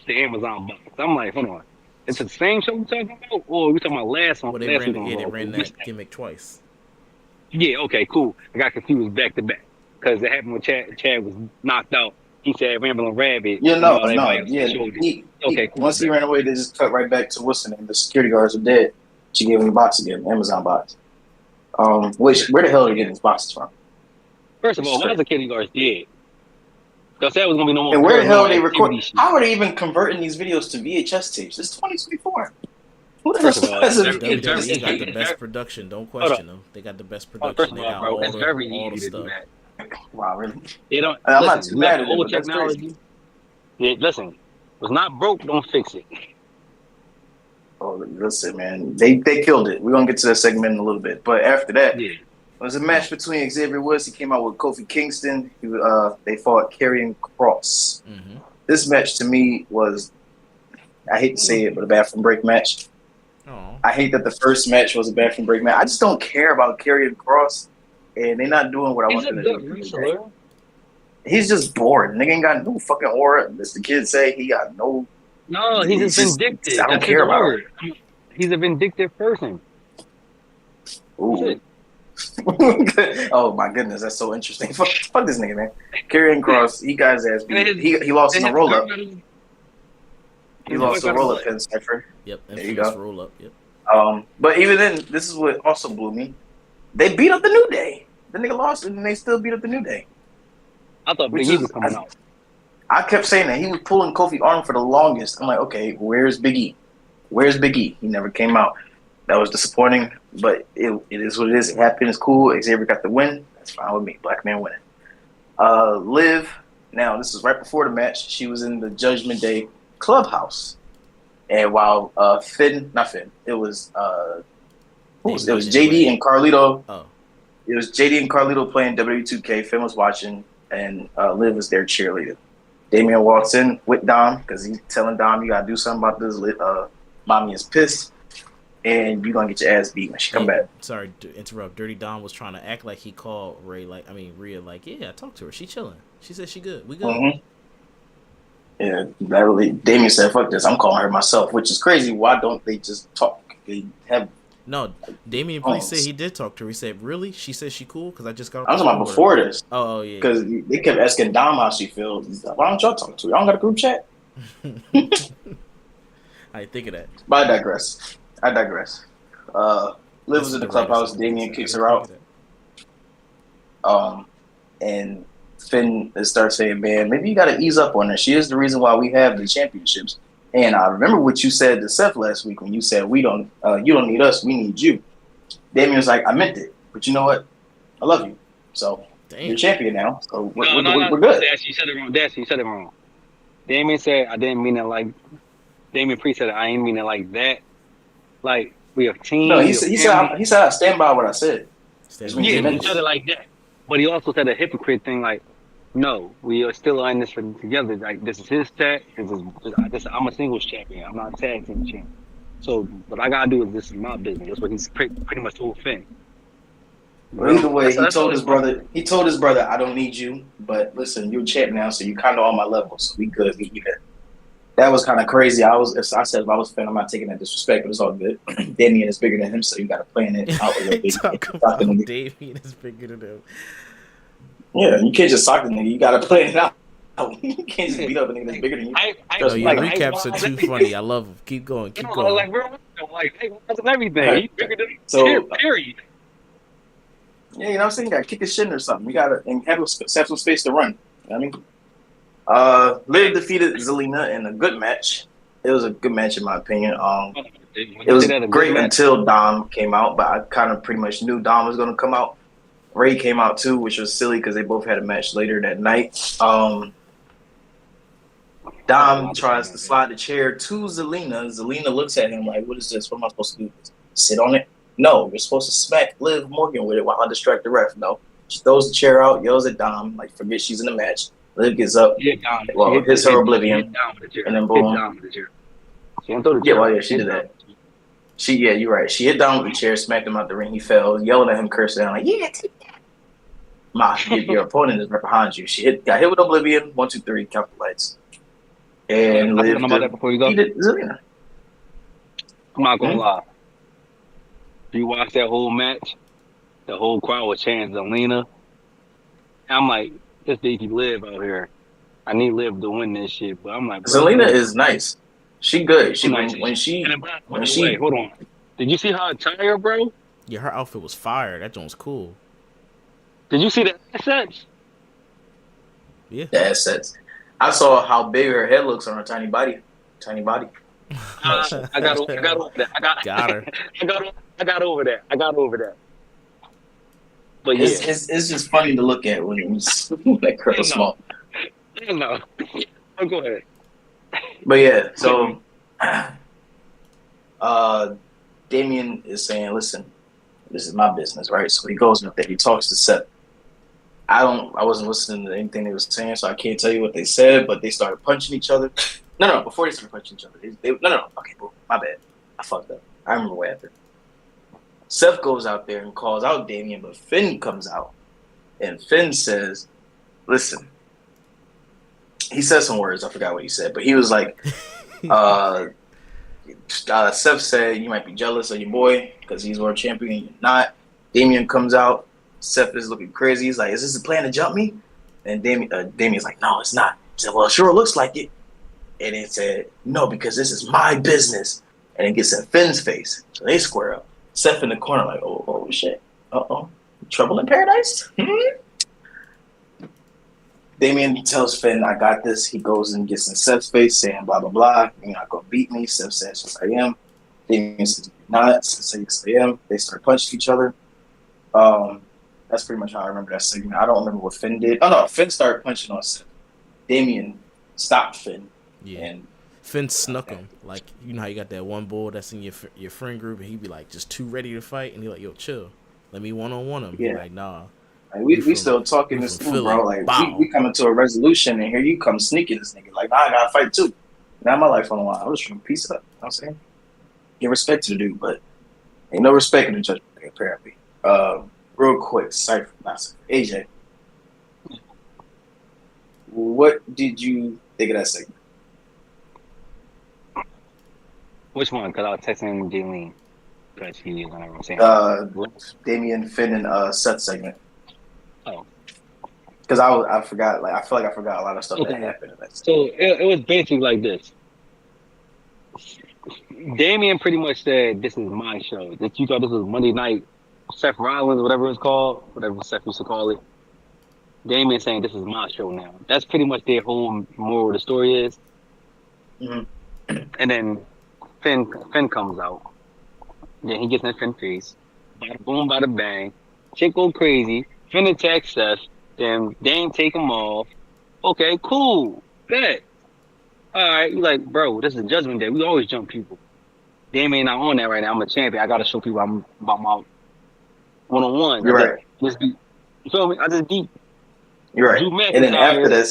the Amazon box. I'm like, hold on. It's the same show we're talking about? Or we talking about last one? Well, they ran that gimmick twice. Yeah, okay, cool. I got confused back to back. Because it happened when Chad was knocked out. He said Rambling Rabbit. Once he ran away, they just cut right back to Wilson, and the security guards are dead. She gave him the box again, Amazon box. Where the hell are they getting these boxes from? First of all, why is the security guards dead? Because that was gonna be no more. And where the hell are they recording? How are they even converting these videos to VHS tapes? It's 2024. Who the hell has a WWE got the best production. Don't question them. They got the best production. They got all the stuff. Wow, really? They don't. I'm not too mad at old technology. Yeah, listen, was not broke, don't fix it. Oh, listen, man, they killed it. We're gonna get to that segment in a little bit, but after that, it was a match between Xavier Woods. He came out with Kofi Kingston. They fought Karrion Kross. Mm-hmm. This match to me was, I hate to say it, but a bathroom break match. Oh. I hate that the first match was a bathroom break match. I just don't care about Karrion Kross, and they're not doing what I want them to do. He's just bored. Nigga ain't got no fucking aura. As the kids say, he got no. No, he's just vindictive. I don't care about it. He's a vindictive person. Ooh. Oh my goodness, that's so interesting. Fuck this nigga, man. Karrion Kross, he got his ass beat. He lost in the roll up. He lost the roll up in Cypher. Yep, there you go. Roll up. Yep. But even then, this is what also blew me. They beat up the New Day. The nigga lost, and they still beat up the New Day. I thought Big E was coming out. I kept saying that he was pulling Kofi's arm for the longest. I'm like, okay, where's Big E? Where's Big E? He never came out. That was disappointing, but it is what it is. It happened. It's cool. Xavier got the win. That's fine with me. Black man winning. Liv. Now this is right before the match. She was in the Judgment Day clubhouse, and while not Finn, it was it was JD and Carlito. Oh. It was JD and Carlito playing WWE 2K. Finn was watching, and Liv was their cheerleader. Damian walks in with Dom because he's telling Dom, you got to do something about this. Mommy is pissed, and you're going to get your ass beat when she come back. Sorry to interrupt. Dirty Dom was trying to act like he called Rhea, yeah, I talked to her. She chilling. She said she good. We good. Mm-hmm. Yeah, that really, Damian said, fuck this. I'm calling her myself, which is crazy. Why don't they just talk? They have... No, Damian Priest said he did talk to her. He said, really? She said she cool? Because I just got... I'm talking about before this. Oh, yeah. Because they kept asking Dom how she feels. He's like, why don't y'all talk to her? Y'all don't got a group chat? I think of that. But I digress. Liv was in the clubhouse. Damian kicks her out. And Finn starts saying, man, maybe you got to ease up on her. She is the reason why we have the championships. And I remember what you said to Seth last week when you said, you don't need us, we need you. Damian was like, I meant it. But you know what? I love you. So you're champion now. So we're good. You said it wrong. You said it wrong. Damian said, I didn't mean it like... Damian Priest said, I ain't mean it like that. Like, we have team. No, he said, I stand by what I said. Yeah, he said it like that. But he also said a hypocrite thing like, no, we are still in this together. Like, this is his tag. I'm a singles champion. I'm not a tag team champion. So what I gotta do is, this is my business. That's what he's pretty much told Finn. Well, either way, he told his brother, I don't need you, but listen, you're a champ now, so you're kind of on my level, so we good. That was kind of crazy. I said if I was Finn, I'm not taking that disrespect, but it's all good. Damian is bigger than him, so you got to plan it out a little bit. Talk about Damian is bigger than him. Yeah, you can't just sock the nigga. You got to plan it out. You can't just beat up a nigga that's bigger than you. Your recaps are too funny. I love them. Keep going. Like, bro, hey, that's everything. He's bigger than me. So, period. Yeah, you know what I'm saying? You got to kick his shin or something. You got to have some space to run. You know what I mean? Liv defeated Zelina in a good match. It was a good match in my opinion. It was great until Dom came out, but I kind of pretty much knew Dom was going to come out. Ray came out too, which was silly because they both had a match later that night. Dom tries to slide the chair to Zelina. Zelina looks at him like, what is this? What am I supposed to do? Sit on it? No, you're supposed to smack Liv Morgan with it while I distract the ref. No. She throws the chair out, yells at Dom, like forget she's in the match. Liv gets up, hits her oblivion, and then boom. She did that. You're right. She hit Dom with the chair, smacked him out the ring. He fell, yelling at him, cursing down like, yeah, take that. Your opponent is right behind you. Got hit with oblivion. 1, 2, 3, count the lights. And Liv defeated Zelina. I'm not gonna lie. You watch that whole match, the whole crowd was chanting Zelina. I'm like, this Daisy Liv out here. I need Liv to win this shit, but I'm like, Zelina is nice. She good. When she hold on. Did you see her attire, bro? Yeah, her outfit was fire. That joint was cool. Did you see the assets? Yeah, the assets. I saw how big her head looks on her tiny body. I got over that. Got her. I got over that. But yeah, it's just funny to look at when that girl is small. No. Go ahead. But yeah, so Damian is saying, listen, this is my business, right? So he goes up there, he talks to Seth. I wasn't listening to anything they were saying, so I can't tell you what they said, but they started punching each other. No, before they started punching each other. Okay, bro, my bad. I fucked up. I remember what happened. Seth goes out there and calls out Damian, but Finn comes out. And Finn says, listen. He said some words. I forgot what he said. But he was like, Seth said, you might be jealous of your boy because he's world champion and you're not. Damian comes out. Seth is looking crazy. He's like, is this a plan to jump me? And Damian's like, no, it's not. He said, well, it sure looks like it. And it said, no, because this is my business. And it gets in Finn's face. So they square up. Seth in the corner like, oh shit. Uh-oh. Trouble in paradise? Damian tells Finn, I got this. He goes and gets in Seth's face saying blah, blah, blah. You're not going to beat me. Seth says, yes, I am. Damien said not. Say yes to him. They start punching each other. That's pretty much how I remember that segment. I don't remember what Finn did. Oh no, Finn started punching on Seth. Damien stopped Finn. Yeah. And Finn snuck him. Like, you know how you got that one bull that's in your friend group, and he be like just too ready to fight, and he like, yo, chill. Let me one-on-one him. Yeah. He like, nah. Like, we still talking this through, bro. Like, we coming to a resolution, and here you come sneaking this nigga. Like, nah, I gotta fight too. Now my life on the line. I was trying to piece up. You know what I'm saying? Give respect to the dude, but ain't no respect in the judgment, apparently. Real quick, Cypher, AJ. What did you think of that segment? Which one? Because I was texting Jaylene. Because he was on saying. Damien, Finn, and Seth segment. Oh. Because I forgot. Like, I feel like I forgot a lot of stuff that happened in that segment. So it was basically like this. Damien pretty much said, "This is my show. That you thought this was Monday night, Seth Rollins, whatever it's called, whatever Seth used to call it." Damien saying, "This is my show now." That's pretty much their whole moral of the story is. Mm-hmm. And then Finn comes out. Then he gets in Finn's face. Bada boom, bada bang. Shit go crazy. Finn attacks Seth. Then Dame take him off. Okay, cool. Bet. All right, you like, bro, this is Judgment Day. We always jump people. Damn ain't not on that right now. I'm a champion. I gotta show people I'm about my one-on-one. You're right. You feel me? I just beat. You're right. And then after that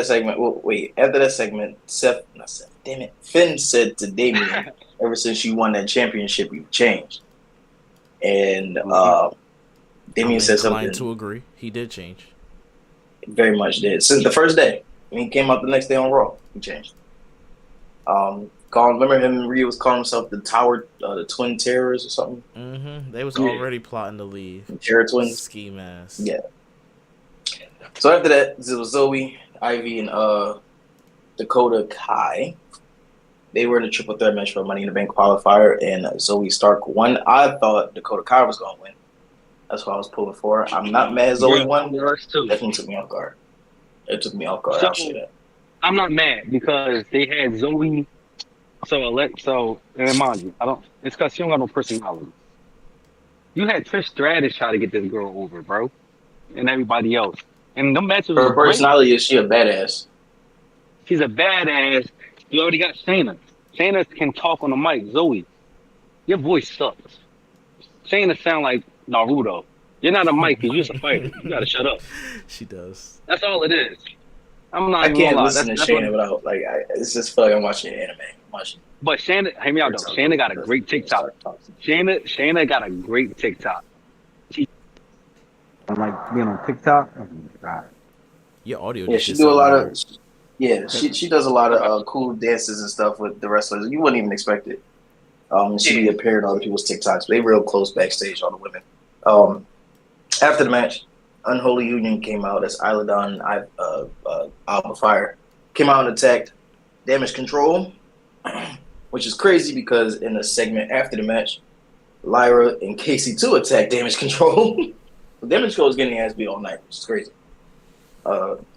segment, Finn said to Damien, ever since you won that championship, you've changed. And Damien said something. To agree, he did change. Very much did. Since the first day. When he came out the next day on Raw, he changed. Remember him and Rhea was calling himself the Twin Terrors or something? Mm-hmm. They was already plotting to leave. Terror Twins? Ski mask. Yeah. So after that, it was Zoe, Ivy, and Dakota Kai. They were in a triple threat match for Money in the Bank qualifier, and Zoe Stark won. I thought Dakota Kai was going to win. That's what I was pulling for. I'm not mad Zoe won. Definitely took me off guard. It took me off guard. I'll say that. I'm not mad because they had Zoe. And mind you, it's because she don't got no personality. You had Trish Stratus try to get this girl over, bro, and everybody else. And the matches. Her personality is she a badass. She's a badass. You already got Shayna. Shayna can talk on the mic. Zoe, your voice sucks. Shayna sound like Naruto. You're not a mic. You're just a fighter. You gotta shut up. She does. That's all it is. I can't listen to Shayna without it's just feel like I'm watching anime. But Shayna, hear me out though. Shayna got a great TikTok. Shayna got a great TikTok. She like being on TikTok. Oh my God. Your audio. Yeah, she do a lot of. Yeah, she does a lot of cool dances and stuff with the wrestlers. You wouldn't even expect it. She be appearing on other people's TikToks. They real close backstage, all the women. After the match, Unholy Union came out. That's Isladon and Alpha Fire. Came out and attacked Damage Control, which is crazy because in the segment after the match, Lyra and Casey too attacked Damage Control. Damage Control is getting the ass beat all night, which is crazy.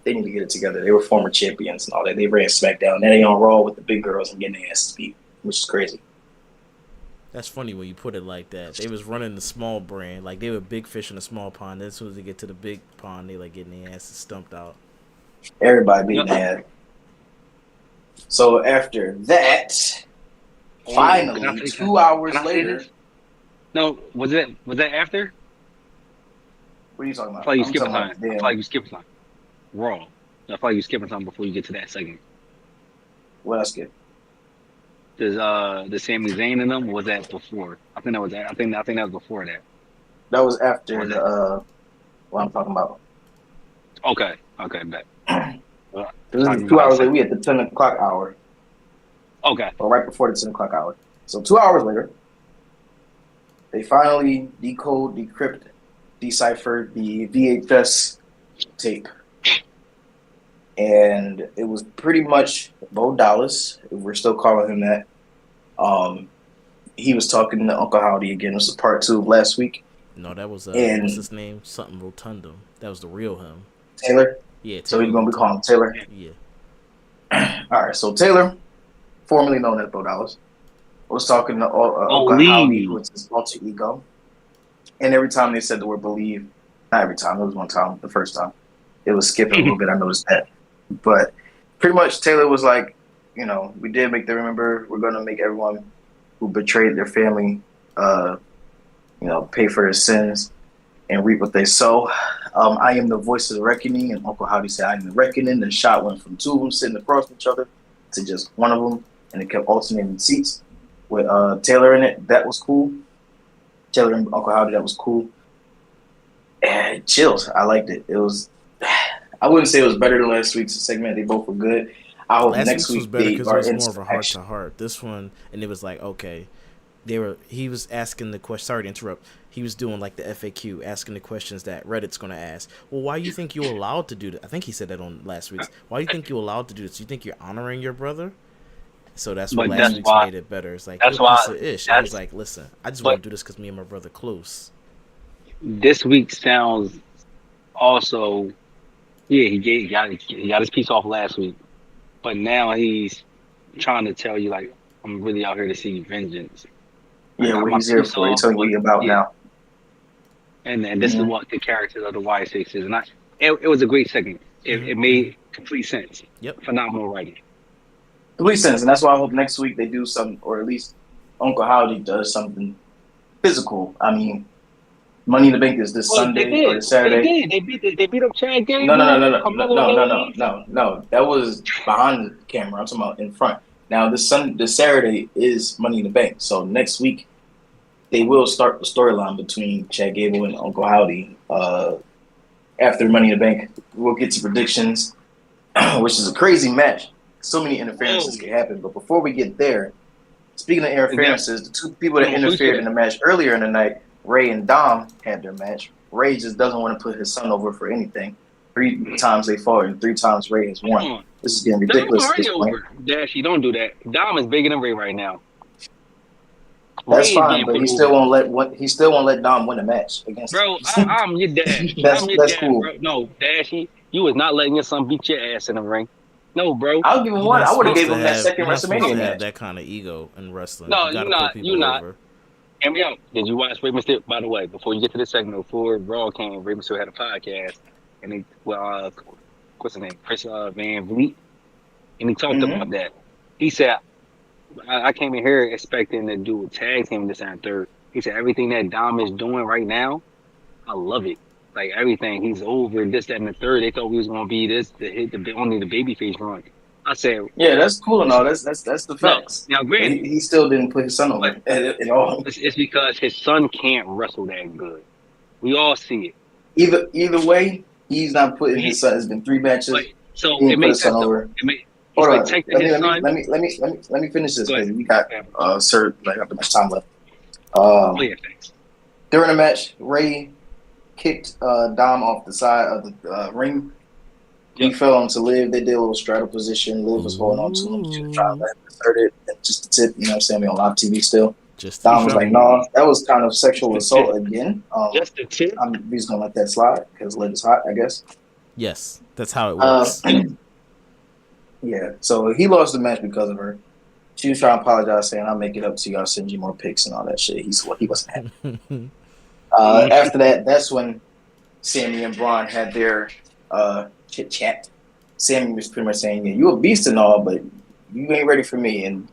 They need to get it together. They were former champions and all that. They ran SmackDown. Then they on Raw with the big girls and getting their asses beat, which is crazy. That's funny when you put it like that. They was running the small brand. Like, they were big fish in a small pond. Then as soon as they get to the big pond, they, like, getting their asses stumped out. Everybody beating their ass. So after that, finally, 2 hours later. No, was that after? What are you talking about? I feel like you skipping time. Raw. I feel like you skipping time before you get to that segment. What else skip? Does the Sami Zayn in them? Or was that before? I think that was before that. That was after the what I'm talking about. Okay, bet. This is 2 hours later. We at the 10 o'clock hour. Okay. Or right before the 10 o'clock hour. So 2 hours later, they finally decrypt, deciphered the VHS tape. And it was pretty much Bo Dallas. We're still calling him that. He was talking to Uncle Howdy again. This was part 2 of last week. No, that was what's his name? Something Rotundum. That was the real him. Taylor? Yeah. So you're gonna be calling him Taylor? Yeah. All right. So Taylor, formerly known as Bo Dallas, was talking to Uncle Howdy, who Believe. is his alter ego, and every time they said the word believe, not every time, it was one time, the first time, it was skipping a little bit. I noticed that, but pretty much Taylor was like, we did make them remember. We're gonna make everyone who betrayed their family, pay for their sins and reap what they sow. I am the voice of the reckoning, and Uncle Howdy said, I am the reckoning. The shot went from two of them sitting across each other to just one of them, and it kept alternating seats with Taylor in it. That was cool. Taylor and Uncle Howdy, that was cool. And chills. I liked it. It was, I wouldn't say it was better than last week's segment. They both were good. I hope Last next week's was week better they because it are was in more of a some heart action. to heart. This one, and it was like, okay, he was asking the question. Sorry to interrupt. He was doing like the FAQ, asking the questions that Reddit's gonna ask. Well, why you think you're allowed to do that? I think he said that on last week's. Why you think you're allowed to do this? You think you're honoring your brother? So that's what But last that's week's why. made it better. It's like, That's you're a piece why. of ish. And he's That's like, listen, I just want but to do this because me and my brother close. this week sounds also. Yeah, he got his piece off last week, but now he's trying to tell you like I'm really out here to see vengeance. I Yeah, got what my he's here piece for. He's off, telling you but what he about yeah, now. and this is Mm-hmm. what the character of the Y6 is, and it was a great segment. It made complete sense. Yep. Phenomenal writing. Complete sense, and that's why I hope next week they do something, or at least Uncle Howdy does something physical. I mean, Money in the Bank is this Well, they Sunday or did. this They Saturday. did. They beat up Chad No, no, no, Gable, no, no, no, Carmelo no, no, no, Hayes. no, no. That was behind the camera. I'm talking about in front. Now this Saturday is Money in the Bank. So next week they will start the storyline between Chad Gable and Uncle Howdy. After Money in the Bank, we'll get to predictions, which is a crazy match. So many interferences Whoa! can happen. But before we get there, speaking of Is that interferences, the two people that hold on? Before you say interfered in that, the match earlier in the night, Ray and Dom, had their match. Ray just doesn't want to put his son over for anything. 3 times they fought, and 3 times Ray has hold won. on. This is getting Dom ridiculous at already this point. over. Dashy, don't do that. Dom is bigger than Ray right now. That's Ray is fine, getting but put over. he still won't let Dom win a match against Bro, him. I'm your dad. I'm your That's dad, cool. bro. No, Dashy, you was not letting your son beat your ass in the ring. No, bro. I'll give him You're one. not I would have supposed gave to him that have. second You're not supposed WrestleMania to have match. that kind of ego in wrestling. No, You got you to put not. You people not. over. Hear me out. Did you watch Rey Mysterio? By the way, before you get to this segment, before Raw came, Rey Mysterio had a podcast, and what's his name? Chris Van Vliet, and he talked Mm-hmm. about that. He said, I came in here expecting to do a tag team this and third. He said, everything that Dom is doing right now, I love it. Like everything, he's over this, that, and the third. They thought we was gonna be this, only the babyface run. I said, Yeah, that's cool and all. listen, That's the no. facts. Now, But granted, he still didn't put his son but over at all. it's because his son can't wrestle that good. We all see it. Either way, he's not putting his He, son. It's been 3 matches. but so He it didn't put makes his son sense though. over. It's Hold like on. taking his son. Let me finish this Go ahead. because we got Oh Sir like not much time left. yeah, thanks. During the match, Ray kicked Dom off the side of the ring. He Yep. fell onto Liv. They did a little straddle position. Liv was holding on to him. She was trying to let him insert it. And just the tip, you know what I'm saying? We on live TV still. Just Dom was like, Ooh, no, that was kind of just sexual the assault tip. again. Just the tip. I'm just going to let that slide because Liv is hot, I guess. yes, that's how it Uh, works. yeah, so he lost the match because of her. She was trying to apologize, saying, I'll make it up to you. I'll send you more pics and all that shit. He wasn't happy. After that, that's when Sammy and Braun had their chit chat. Sammy was pretty much saying, yeah, you a beast and all, but you ain't ready for me. And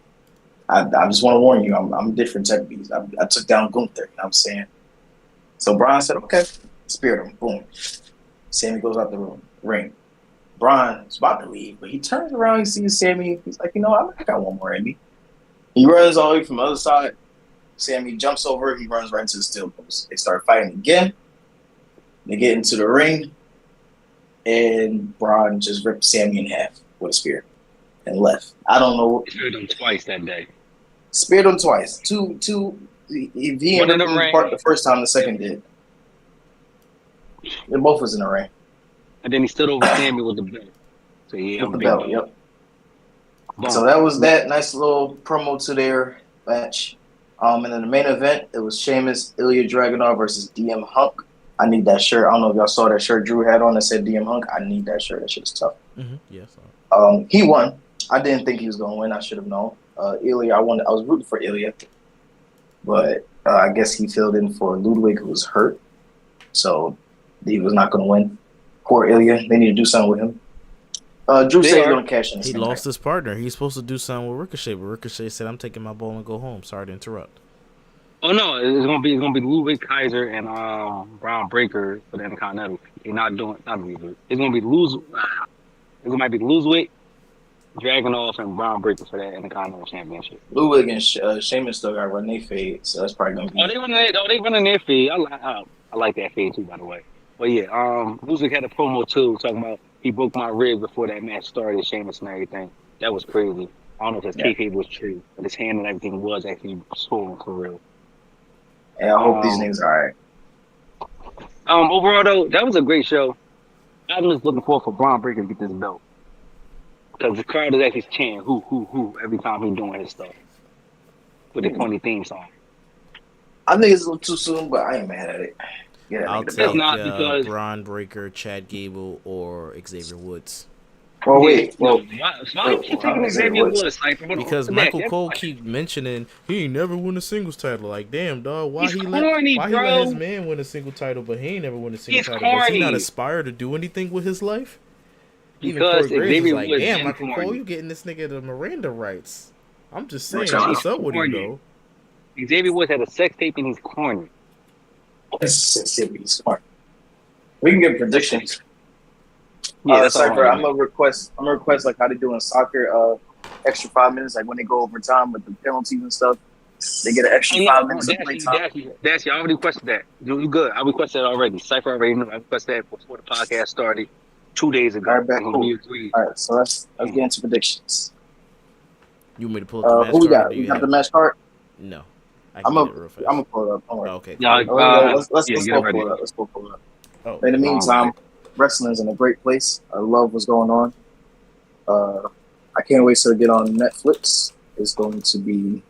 I just want to warn you, I'm a different type of beast. I took down Gunther, you know what I'm saying? So Braun said, okay, speared him. Boom. Sammy goes out the ring. Braun is about to leave, but he turns around, he sees Sammy. He's like, I got one more in me. He runs all the way from the other side. Sammy jumps over. He runs right into the steel post. They start fighting again. They get into the ring, and Braun just ripped Sammy in half with a spear and left. I don't know. He speared him twice that day. Speared him twice. Two. He One in ripped the him ring, apart the first time. The second did. They both was in the ring and then he stood over Sammy with the belt. So yeah, with I'm the big belt. dog. Yep. Boom. So that was that nice little promo to their match. And then the main event, it was Sheamus, Ilya Dragunov versus DM Hunk. I need that shirt. I don't know if y'all saw that shirt Drew had on that said DM Hunk. I need that shirt. That shit's tough. Yes. He won. I didn't think he was going to win. I should have known. Ilya. I was rooting for Ilya, but I guess he filled in for Ludwig, who was hurt, so he was not going to win. Poor Ilya. They need to do something with him. Drew said he's going to cash in. He lost his partner. He's supposed to do something with Ricochet, but Ricochet said, "I'm taking my ball and go home." Sorry to interrupt. Oh no, it's gonna be Ludwig Kaiser and Brown Breaker for the Intercontinental. They're not Ludwig. It's gonna be It might be Ludwig, Dragunov, and Brown Breaker for that Intercontinental Championship. Ludwig and Sheamus still got to run their fade, so that's probably going to be. They running their fade. I like that fade too, by the way. But yeah, Ludwig had a promo too talking about he broke my rib before that match started, Sheamus and everything. That was crazy. I don't know if his kayfabe was true, but his hand and everything was actually swollen for real. Yeah, I hope these niggas are alright. Overall though, that was a great show. I'm just looking forward for Braun Breaker to get this belt because the crowd is actually chanting "who" every time he's doing his stuff with the corny theme song. I think it's a little too soon, but I ain't mad at it. Yeah, I'll take Braun Breaker, Chad Gable, or Xavier Woods. Well, wait. Why you keep taking Xavier Woods? Because Michael Cole keep mentioning he ain't never won a singles title. Like, damn, dog, why he let his man win a single title, but he ain't never won a single title? Does he not aspire to do anything with his life? Even Corey Graves is like, damn, Michael Cole, you getting this nigga the Miranda rights. I'm just saying, what's up with him, though? Xavier Woods had a sex tape and he's corny. He's corny. We can get predictions. Yeah, Cypher, I'm gonna request like how they do in soccer, extra 5 minutes, like when they go overtime with the penalties and stuff. They get an extra 5 minutes of play time. That's I already requested that. You good? I requested that already. Cypher already knew. I requested that before the podcast started 2 days ago. All right, cool. All right, so let's get into predictions. You want me to pull up the match who we card? got? You got the match card? No. I'm gonna pull it up. Don't worry. Okay. Yeah, let's go pull it up. Let's go pull it up. Oh, in the meantime, wrestling's in a great place. I love what's going on. I can't wait to get on Netflix. It's going to be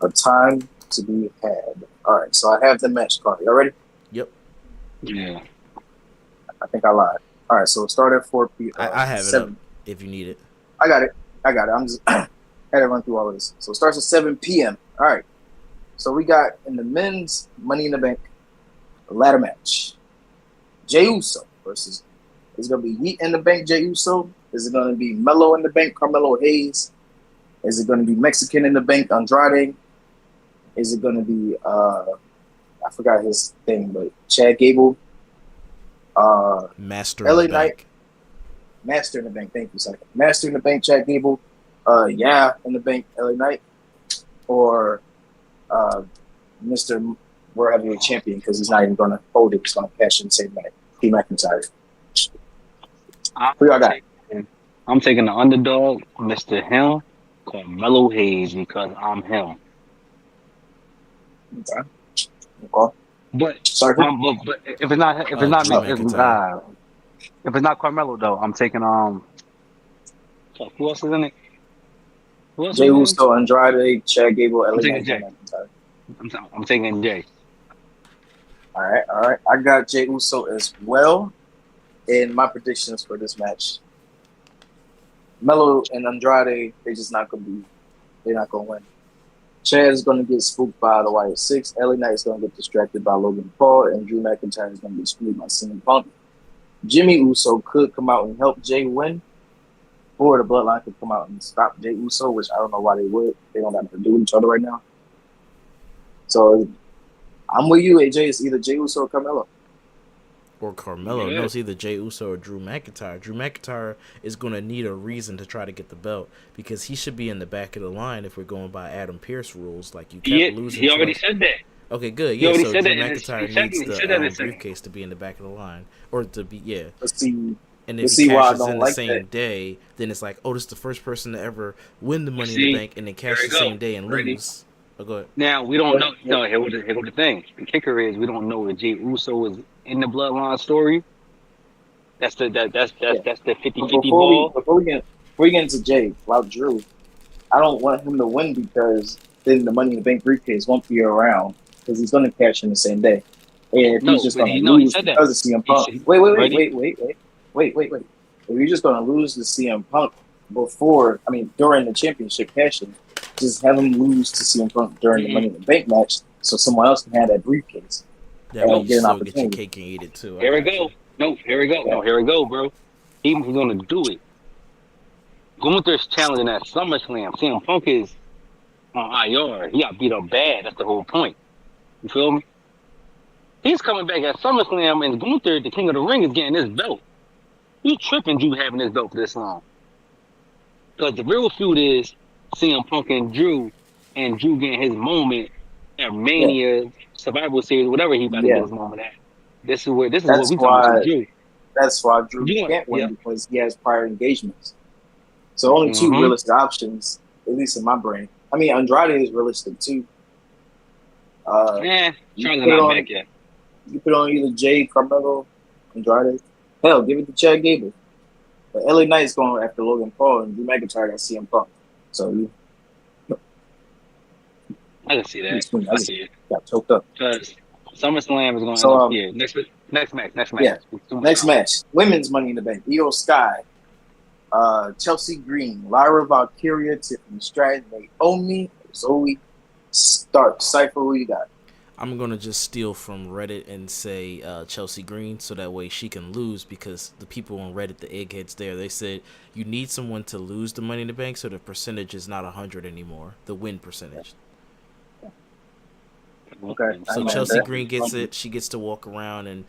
a time to be had. All right, so I have the match card. Y'all ready? Yep. Yeah. I think I lied. All right, so it started at 4 p.m. I have 7. It up if you need it. I got it. I'm just had to run through all of this. So it starts at 7 p.m. All right. So we got in the men's Money in the Bank ladder match. Jey Uso versus, is it going to be Yeet in the Bank, Jey Uso? Is it going to be Melo in the Bank, Carmelo Hayes? Is it going to be Mexican in the Bank, Andrade? Is it going to be, I forgot his thing, but Chad Gable? Master LA in the Bank. Master in the Bank, thank you, Second. Master in the Bank, Chad Gable. Yeah, in the Bank, LA Knight. Or Mr. World Heavyweight Champion, because he's not even going to hold it. He's going to cash in the same night. P. McIntyre. Who y'all got? I'm taking the underdog, Mr. Him, Carmelo Hayes, because I'm him. Okay. But sorry. But if it's not if it's not Carmelo though, I'm taking who else is in it? Jey Uso, Andrade, Chad Gable, LA Knight, McIntyre. I'm taking Jay. All right. I got Jey Uso as well in my predictions for this match. Melo and Andrade, they're not going to win. Chad is going to get spooked by the Wyatt Six. LA Knight is going to get distracted by Logan Paul, and Drew McIntyre is going to be screwed by CM Punk. Jimmy Uso could come out and help Jay win, or the Bloodline could come out and stop Jey Uso, which I don't know why they would. They don't have nothing to do with each other right now. So I'm with you, AJ. It's either Jey Uso or Carmelo. Or Carmelo. No, it's either Jey Uso or Drew McIntyre. Drew McIntyre is going to need a reason to try to get the belt because he should be in the back of the line if we're going by Adam Pearce rules. Like you kept losing. He already said that. Okay, good. Yeah, so Drew McIntyre needs the briefcase to be in the back of the line. Or to be, yeah. Let's see. And if he cashes in the same day, then it's like, oh, this is the first person to ever win the Money in the Bank and then cash the same day and lose. Oh, go ahead. Now, we don't know. No, here was the thing. The kicker is we don't know if Jey Uso is in the Bloodline story. That's the 50-50 ball. Before we get into Jay, about Drew, I don't want him to win because then the Money in the Bank briefcase won't be around because he's going to cash in the same day. And if he's just going to lose because of CM Punk. Wait. If you're just going to lose to CM Punk during the championship cash-in, just have him lose to CM Punk during the Money in the Bank match, so someone else can have that briefcase That way and you get an still get your opportunity. cake and eat it too. I Here we got go. you. No, here we go. Yeah. No, here we go, bro. He was gonna do it. Gunther's challenging at SummerSlam. CM Punk is on IR. He got beat up bad. That's the whole point. You feel me? He's coming back at SummerSlam, and Gunther, the King of the Ring, is getting this belt. You tripping, Drew having this belt for this long? Because the real feud is CM Punk and Drew getting his moment at Yeah, Mania, Survival Series, whatever he about to get yeah. his moment at. This is what That's we talking about with why Drew. Drew You want, can't win yeah. because he has prior engagements. So only two Mm-hmm. realistic options, at least in my brain. I mean, Andrade is realistic too. You Charlotte put it not on back yet. you put on either Jay, Carmelo, Andrade. Hell, give it to Chad Gable. But LA Knight's going after Logan Paul and Drew McIntyre got CM Punk. So you I can see that. I I just see it. got choked up. Because SummerSlam is going to end So up here. Next match. yeah, Too much next time. match, women's Money in the Bank. Io Sky, Chelsea Green, Lyra Valkyria, Tiffany Stratton, Naomi, Zoe Stark. Cypher, who you got? I'm gonna just steal from Reddit and say Chelsea Green, so that way she can lose, because the people on Reddit, the eggheads there, they said you need someone to lose the Money in the Bank, so the percentage is not 100 anymore, the win percentage. Okay, So I'm mad at Chelsea that. Green gets it. She gets to walk around and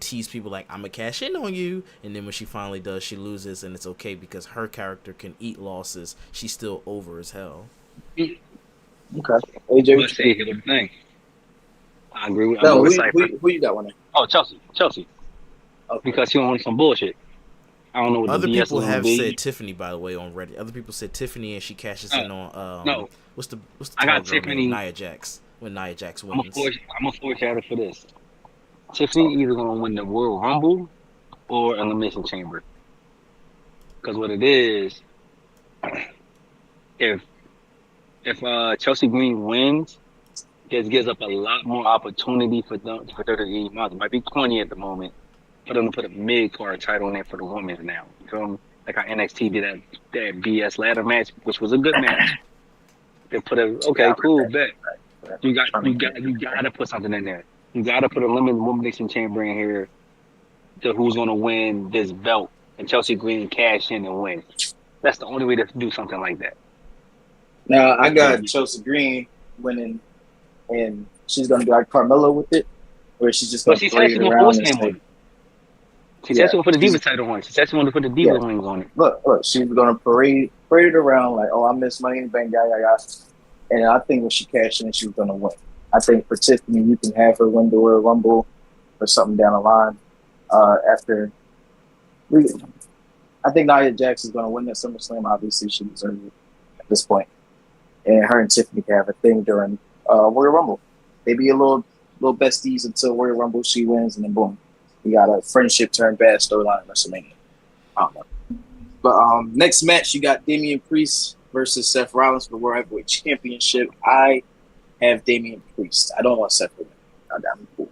tease people like, "I'm gonna cash in on you," and then when she finally does, she loses, and it's okay because her character can eat losses. She's still over as hell. Okay, AJ, what Let's you see. think? Here's the thing. I agree No, with Cypher. who you got one? Oh, Chelsea. Okay. Because she don't want some bullshit. I don't know what the Other BS is people going to have be. said Tiffany, by the way, on Reddit. Other people said Tiffany, and she cashes in on No, what's the I tall got girl name? Tiffany. Nia Jax. When Nia Jax I'm a wins. foreshadow for this. Tiffany either going to win the Royal Rumble or Elimination Chamber. Because what it is, if Chelsea Green wins, this gives up a lot more opportunity for WWE. It might be 20 at the moment for them to put a mid-card title in there for the women now. You feel me? Like how NXT did that BS ladder match, which was a good match. They put Yeah, cool, bet. right. You got to put something in there. You got to put a limited elimination chamber in here to who's going to win this belt, and Chelsea Green cash in and win. That's the only way to do something like that. Now I got Chelsea Green winning, and she's gonna be like Carmelo with it, where she's just But gonna she said parade she's going to around force and name on say, it. She said she want to put the Diva title on it. She said she wanted to put the Diva rings on it. Look, she's gonna parade it around like, oh, I miss Money in the Bank, yeah. And I think when she cashed in, she's gonna win. I think for Tiffany, you can have her win the Royal Rumble or something down the line. I think Nia Jax is gonna win that SummerSlam. Obviously, she deserves it at this point. And her and Tiffany can have a thing during Royal Rumble. They be a little besties until Royal Rumble. She wins, and then boom, you got a friendship turn bad storyline at WrestleMania. I don't know. But next match, you got Damian Priest versus Seth Rollins for the World Heavyweight Championship. I have Damian Priest. I don't want Seth to win. I'm cool.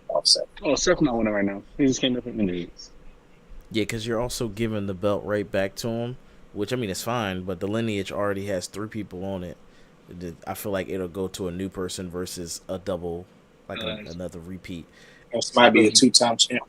Offset. Oh, Seth not winning right now. He just came up with injuries. Yeah, because you're also giving the belt right back to him, which, I mean, it's fine, but the lineage already has 3 people on it. I feel like it'll go to a new person versus a double, like another repeat. This might be a 2-time champ.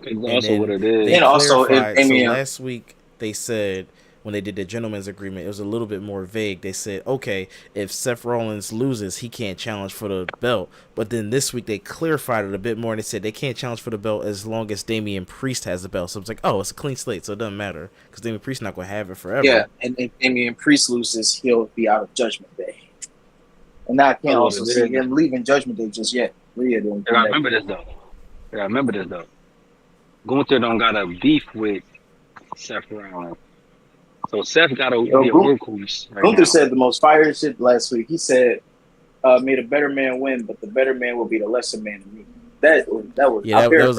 And also what it is. And also, if Damian, so last week they said, when they did the gentleman's agreement, it was a little bit more vague. They said, okay, if Seth Rollins loses, he can't challenge for the belt. But then this week they clarified it a bit more, and they said they can't challenge for the belt as long as Damian Priest has the belt. So it's like, oh, it's a clean slate, so it doesn't matter because Damian Priest's not going to have it forever. Yeah, and if Damian Priest loses, he'll be out of Judgment Day. And I can't also see him leaving Judgment Day just yet. I remember this though. Gunther don't got a beef with Seth Rollins. So Seth got to be a workhorse. Gunther said the most fire shit last week. He said, "May the better man win, but the better man will be the lesser man to me." That was that was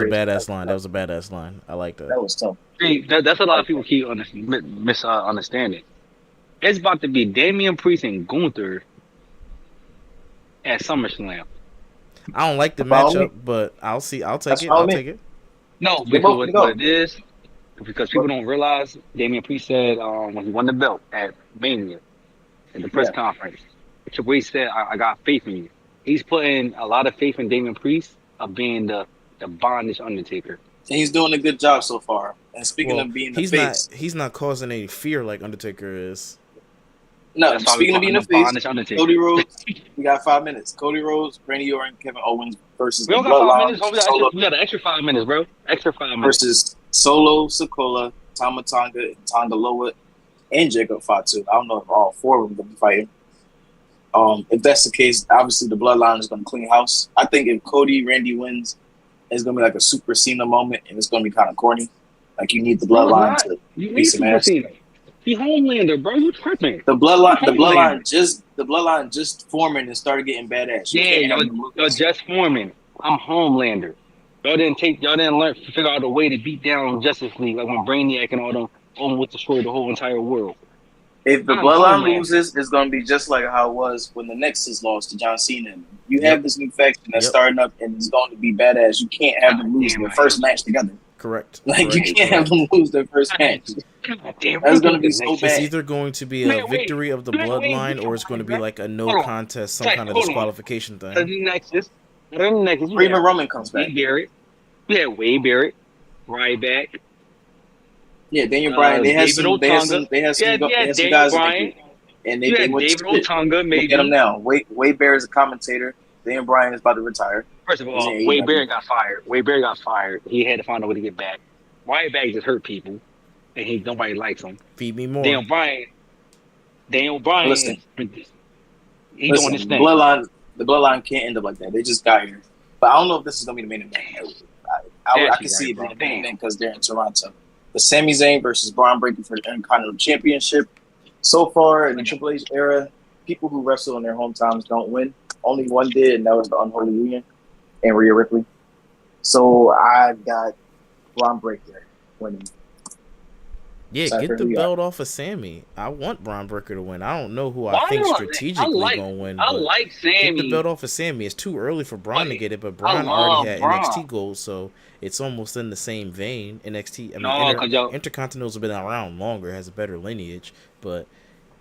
a badass line. That was a badass line. I like that. That was tough. See, that's a lot of people keep misunderstanding. It's about to be Damian Priest and Gunther at SummerSlam. I don't like the matchup, but I'll see. I'll take it. I'll take it. No, because what it is, because people don't realize Damian Priest said when he won the belt at Mania at the press Yeah, conference, Triple H said, I got faith in you. He's putting a lot of faith in Damian Priest of being the bondage Undertaker. and he's doing a good job so far. And speaking Well, of being the face, he's not causing any fear like Undertaker is. no, That's why we speaking of call him being the the face, bondage Undertaker. Cody Rhodes, we got 5 minutes. Cody Rhodes, Randy Orton, Kevin Owens versus We the don't got 5 minutes. Bloodline, Oh, Solo we got an extra 5 minutes, bro. Extra 5 minutes. versus Solo Sokola, Tama Tonga, Tonga Loa, and Jacob Fatu. I don't know if all four of them going to be fighting. If that's the case, obviously the Bloodline is going to clean house. I think if Randy wins, it's going to be like a Super Cena moment, and it's going to be kind of corny. Like you need the No, it's Bloodline not. to You beat need some Super ass. Cena. He Homelander, bro. You tripping? The Homelander. Bloodline just forming and started getting badass. You Yeah, can't have them you're lose. just forming. I'm Homelander. Y'all didn't learn figure out a way to beat down Justice League like when Brainiac and all them almost destroyed the whole entire world. If the I'm Bloodline Homelander. loses, it's going to be just like how it was when the Nexus lost to John Cena. You Yep. have this new faction that's Yep. starting up, and it's going to be badass. You can't have them lose damn, their I first hate match together. Correct. Like you Correct. can't have them lose their first match. God damn, That's we going to beat be the so Nexus. It's bad. either going to be a Man, wait. victory of the Man, wait, bloodline or it's going to be bro. like a no Hold on. contest, some Like, kind of hold on. disqualification Other thing. than Nexus, you Or even had Roman comes back. Wade Barrett. We had Wade Barrett, Ryback, Yeah, Daniel Bryan. They had David some. Otunga. They had some David guys that they Bryan. beat, and You they had went to David shit. Otunga, Look at him maybe. now. Wade Bear is a commentator. Daniel Bryan is about to retire. First of He's in all, Wade AEW. Barrett got fired. Wade Barrett got fired. He had to find a way to get back. Ryback just hurt people, and nobody likes him. Feed me more. Daniel Bryan Listen, is he doing his the thing. bloodline can't end up like that. They just got here, but I don't know if this is gonna be the main event. I can see it being the main event because they're in Toronto. The Sami Zayn versus Braun Breaker for the Intercontinental Championship. So far in the Triple H era, people who wrestle in their hometowns don't win. Only one did, and that was the Unholy Union and Rhea Ripley. So I got Braun Breaker winning. Yeah, Sorry get for the who you belt off of Sammy. I want Braun Breaker to win. I don't know who I Why think not? strategically gonna win, I but like get the Sammy. belt off of Sammy. It's too early for Braun to get it, but I Braun already love had Braun. NXT gold, so it's almost in the same vein. NXT, I mean, No, cause yo, Intercontinental's have been around longer, has a better lineage, but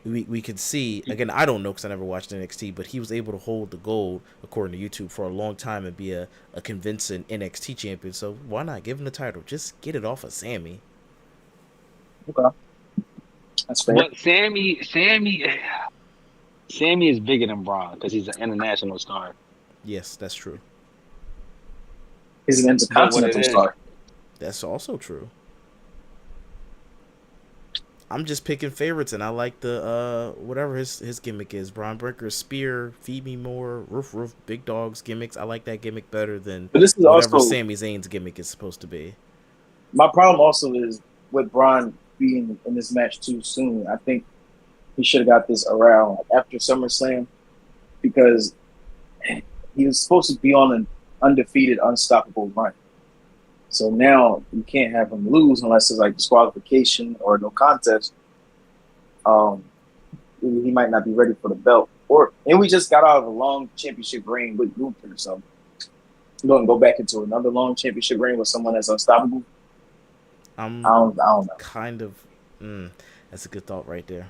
we could see again. I don't know because I never watched NXT, but he was able to hold the gold according to YouTube for a long time and be a convincing NXT champion. So why not give him the title? Just get it off of Sammy. Okay. That's fair. but Sammy is bigger than Braun because he's an international star. Yes, that's true. He's an intercontinental star. That's also true. I'm just picking favorites, and I like the whatever his gimmick is. Braun Breaker's spear, feed me more, roof, big dogs gimmicks. I like that gimmick better than But this is whatever also Sami Zayn's gimmick is supposed to be. my problem. Also, is with Braun being in this match too soon. I think he should have got this around after SummerSlam because he was supposed to be on an undefeated, unstoppable run. So now you can't have him lose unless it's like disqualification or no contest. He might not be ready for the belt. And we just got out of a long championship reign with Luther, so we're going to go back into another long championship reign with someone that's unstoppable. I don't know. Kind of. That's a good thought right there.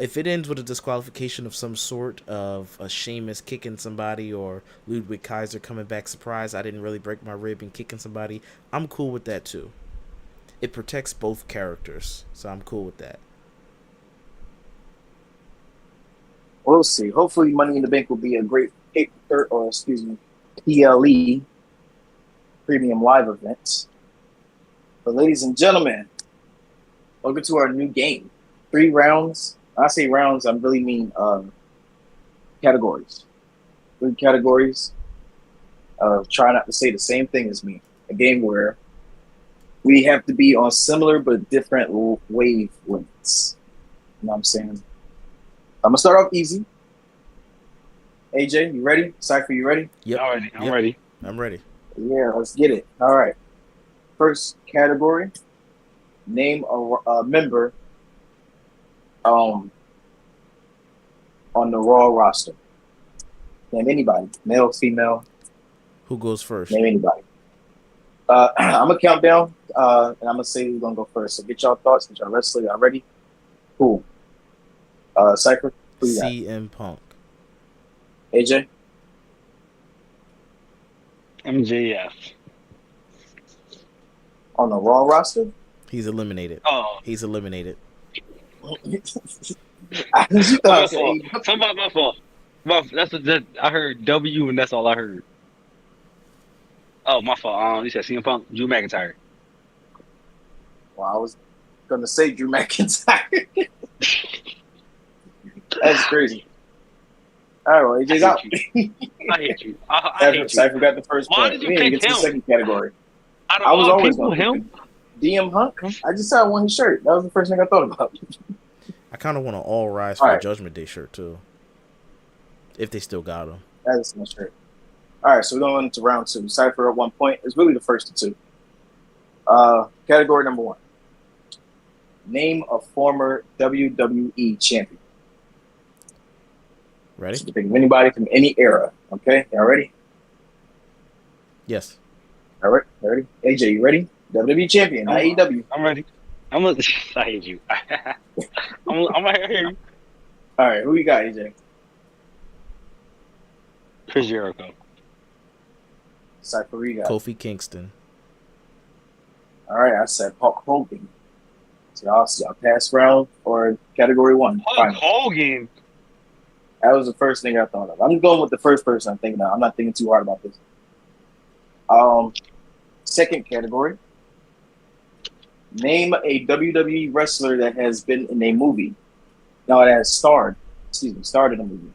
If it ends with a disqualification of some sort of a Sheamus kicking somebody or Ludwig Kaiser coming back surprised, I didn't really break my rib and kicking somebody, I'm cool with that too. It protects both characters, so I'm cool with that. We'll see. Hopefully Money in the Bank will be a great PLE premium live event. But ladies and gentlemen, welcome to our new game. 3 rounds. When I say rounds, I really mean categories. 3 categories. Try not to say the same thing as me. A game where we have to be on similar but different wavelengths. You know what I'm saying? I'm going to start off easy. AJ, you ready? Cypher, you ready? Yep. I'm ready. I'm ready. Yeah, let's get it. All right. First category. Name a member on the Raw roster. Name anybody. Male, female. Who goes first? Name anybody. I'm gonna count down, and I'm gonna say who's gonna go first. So get y'all thoughts. Get y'all wrestler. Y'all ready? Cool. Cypher, who you got? CM Punk. AJ. MJF. On the Raw roster. He's eliminated. Oh, He's eliminated. You thought I my said fault. AEW. Somebody, my fault. I heard W and that's all I heard. Oh, my fault. You said CM Punk, Drew McIntyre. Well, I was gonna say Drew McIntyre. That's crazy. All right, well, AJ's out. I hate you. I hate you. Cypher got the first Why point. did you We didn't pick get to the him? second category. Out of I was all always people, going to him. DM Hunk. I just saw one shirt. That was the first thing I thought about. I kind of want an All Rise All for right. Judgment Day shirt too, if they still got them. That is my shirt. All right, so we're going into round two. Cypher at 1 point. It's really the first of two. Category number one. Name a former WWE champion. Ready? So you think of anybody from any era. Okay, y'all ready? Yes. All right, ready? AJ, you ready? WWE champion, not AEW. I'm ready. I hate you. I'm right here. All right, who you got, AJ? Chris Jericho. Cypher, who you got? Kofi Kingston. All right, I said Hulk Hogan. So y'all pass round or category one. Hulk Hogan. That was the first thing I thought of. I'm going with the first person I'm thinking of. I'm not thinking too hard about this. Second category. Name a WWE wrestler that has been in a movie. No, that has starred in a movie.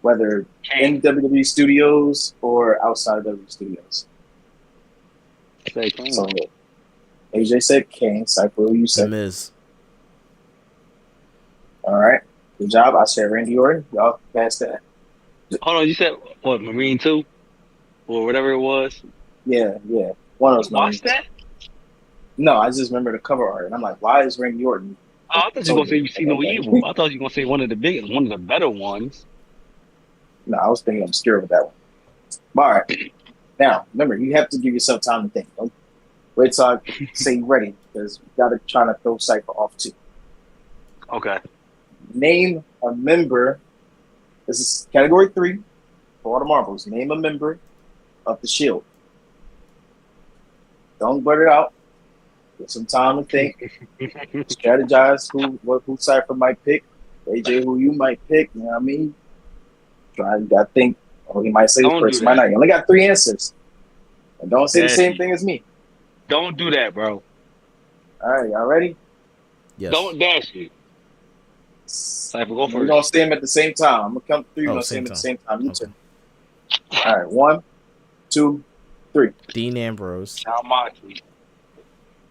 Whether in WWE studios or outside of WWE studios. So AJ said Kane. Cypher, who you The said? Miz. All right. Good job. I said Randy Orton. Y'all passed that. Hold on, you said what? Marine 2? Or whatever it was. Yeah. One of those. Watch that? No, I just remember the cover art, and I'm like, why is Randy Orton? Oh, I thought you were gonna say You See No Evil. I thought you were gonna say one of the better ones. No, I was thinking obscure with that one. All right. Now, remember, you have to give yourself time to think. Don't wait till I say you're ready, because we got to try to throw Cypher off too. Okay. Name a member. This is category 3 for all the marbles. Name a member of the Shield. Don't blurt it out. Get some time to think. Strategize who Cypher might pick. AJ, who you might pick. You know what I mean? You got to think. Oh, he might say this person, might not. You only got 3 answers. And don't say the same thing as me. Don't do that, bro. All right, y'all ready? Yes. Don't dash it. Cypher, go We're first. going to say them at the same time. I'm going to count 3. We're Oh, going to say same them at the time. same time. You Okay. too. All right, 1, 2, 3. Dean Ambrose. John Moxley.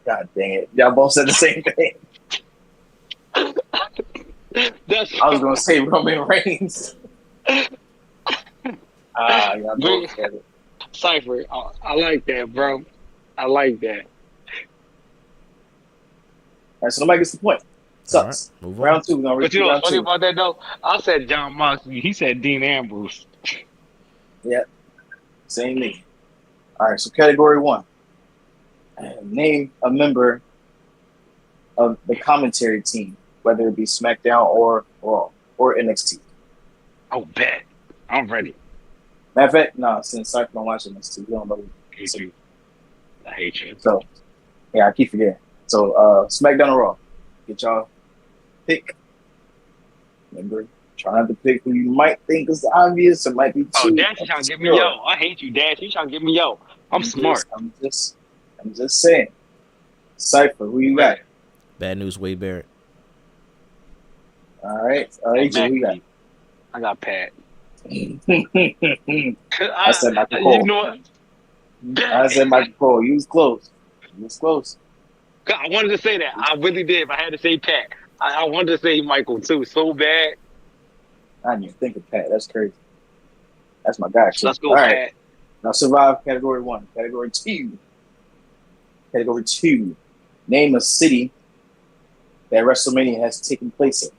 God dang it. Y'all both said the same thing. I was going to say Roman Reigns. Y'all both said it. Cypher, I like that, bro. I like that. All right, so nobody gets the point. Sucks. All right, move on. Round 2. We're going to But you repeat know round what's funny 2. about that, though? I said John Moxley. He said Dean Ambrose. Yeah. Same thing. All right, so category 1. Name a member of the commentary team, whether it be SmackDown or Raw or NXT. Oh, bet. I'm ready. Matter of fact, no, since Cypher don't watch NXT, you don't know. I hate you. So, yeah, I keep forgetting. So, SmackDown or Raw. Get y'all pick. Remember, try not to pick who you might think is obvious. It might be too. Oh, Dash, you trying to get me yo. I hate you, Dash. You trying to get me yo. I'm smart. I'm just saying. Cypher, who you got? Bad News Wade Barrett. All right. AJ, who you got? I got Pat. I said Michael Cole. You know what? I said Michael Cole. You was close. I wanted to say that. I really did. If I had to say Pat, I wanted to say Michael too. So bad. I didn't even think of Pat. That's crazy. That's my guy. Let's go, All Pat. right. Now survive category 1. Category 2. Category 2. Name a city that WrestleMania has taken place in.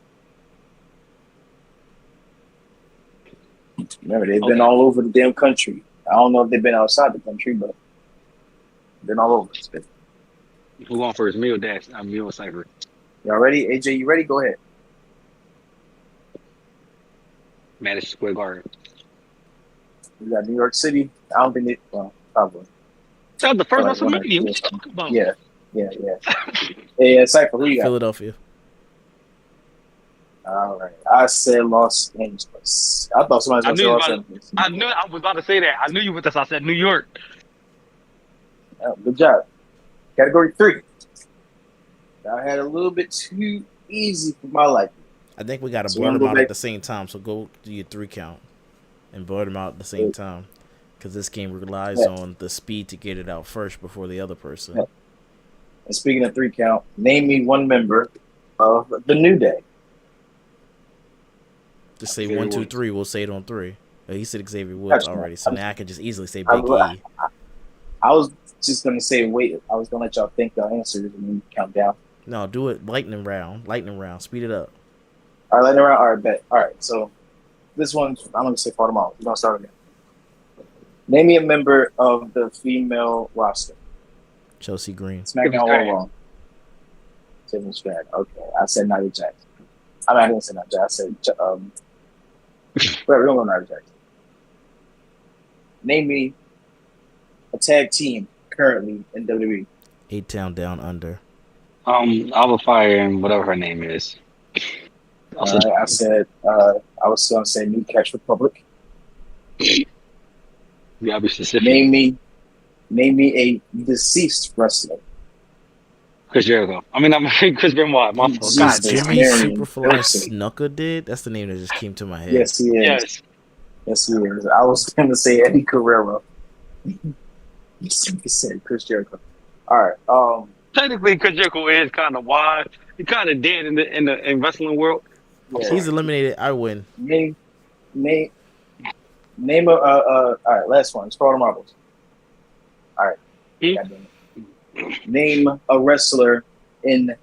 Remember, they've been all over the damn country. I don't know if they've been outside the country, but been all over. It's been. Who going first? Me or Dash? I'm me or Cypher. Y'all ready? AJ, you ready? Go ahead. Madison Square Garden. We got New York City. I don't think it. Well, probably. That was the first Like one or WrestleMania. two. What you talking about? Yeah. Hey, Cypher, who you got? Philadelphia. All right. I said Los Angeles. I thought somebody was I going to knew say you was Los about. Angeles. I was about to say that. I knew you with this. I said New York. Good job. Category 3. I had a little bit too easy for my liking. I think we got to So blur we'll them go out back- at the same time. So go do your 3 count and blur them out at the same time. Because this game relies on the speed to get it out first before the other person. Yeah. And speaking of 3 count, name me one member of the New Day. Just say Xavier 1, 2, Woods. 3. We'll say it on 3. Oh, he said Xavier Woods already. So now I can just easily say Big I- E. I was just going to say, wait. I was going to let y'all think y'all answers and then count down. No, do it lightning round. Lightning round. Speed it up. All right, lightning round. All right, bet. All right, so this one, I'm going to say part of them all. We're going to start again. Name me a member of the female roster. Chelsea Green. SmackDown or Raw. Tiffany Stratton. Okay, I said Nia Jackson. I didn't say Nia Jackson. I said, whatever, don't go Nia Jackson. Name me a tag team currently in WWE. 8-Town Down Under. Alba Fire and whatever her name is. I said, I was going to say New Catch Republic. You gotta be specific. Name me a deceased wrestler. Chris Jericho. I'm Chris Benoit. My fault. God Jesus. damn. Jimmy Marion Superfly Wilson. Snuka did? That's the name that just came to my head. Yes, he is. Yes. Yes, he is. I was going to say Eddie Guerrero. You said Chris Jericho. All right. Technically, Chris Jericho is kind of wide. He's kind of dead in wrestling world. Yeah. He's eliminated. I win. Name a all right, last one. It's for all the marbles. All right. Hmm? God damn it. Name a wrestler in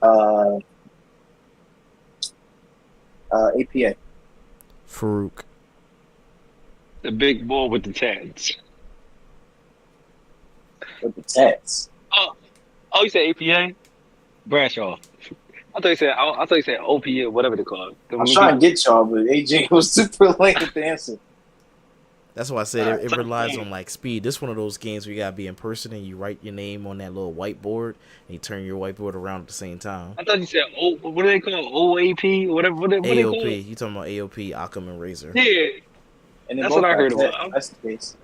APA. Farouk. The big bull with the tats. With the tats. Oh, you said APA? Bradshaw. I thought you said OP or whatever they call it. I was trying to get y'all, but AJ was super late at the answer. That's why I said it relies on like speed. This one of those games where you gotta be in person and you write your name on that little whiteboard and you turn your whiteboard around at the same time. I thought you said what do they call it? OAP or whatever. What they call it? AOP. You talking about AOP, Occam and Razor. Yeah, And then That's both what I heard guys, about. That's the case.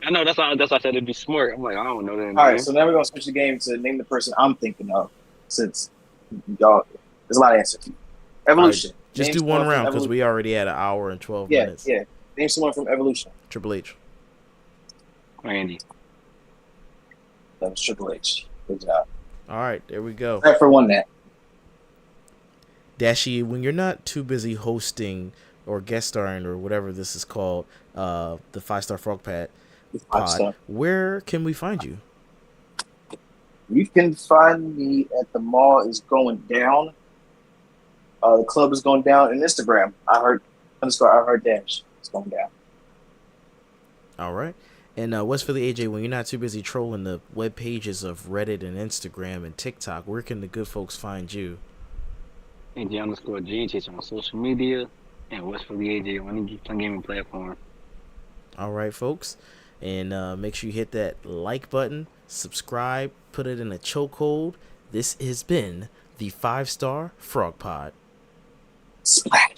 I know. That's why I said it'd be smart. I'm like, I don't know that. All right, so now we're gonna switch the game to name the person I'm thinking of, since y'all there's a lot of answers. Evolution. Just Name do one someone round from because we already had an hour and 12 minutes. Yeah. Name someone from Evolution. Triple H. Randy. That was Triple H. Good job. All right, there we go. Except for one that. Dashi, when you're not too busy hosting or guest starring or whatever this is called, the 5-Star Frog Pod, where can we find you? You can find me at the mall is going down. The club is going down, and Instagram. I heard dash. It's going down. All right. And what's for the AJ, when you're not too busy trolling the web pages of Reddit and Instagram and TikTok, where can the good folks find you? AJ_GH on social media, and what's for the AJ on any gaming platform. All right, folks. And make sure you hit that like button, subscribe, put it in a chokehold. This has been the 5-Star Frog Pod. Splash.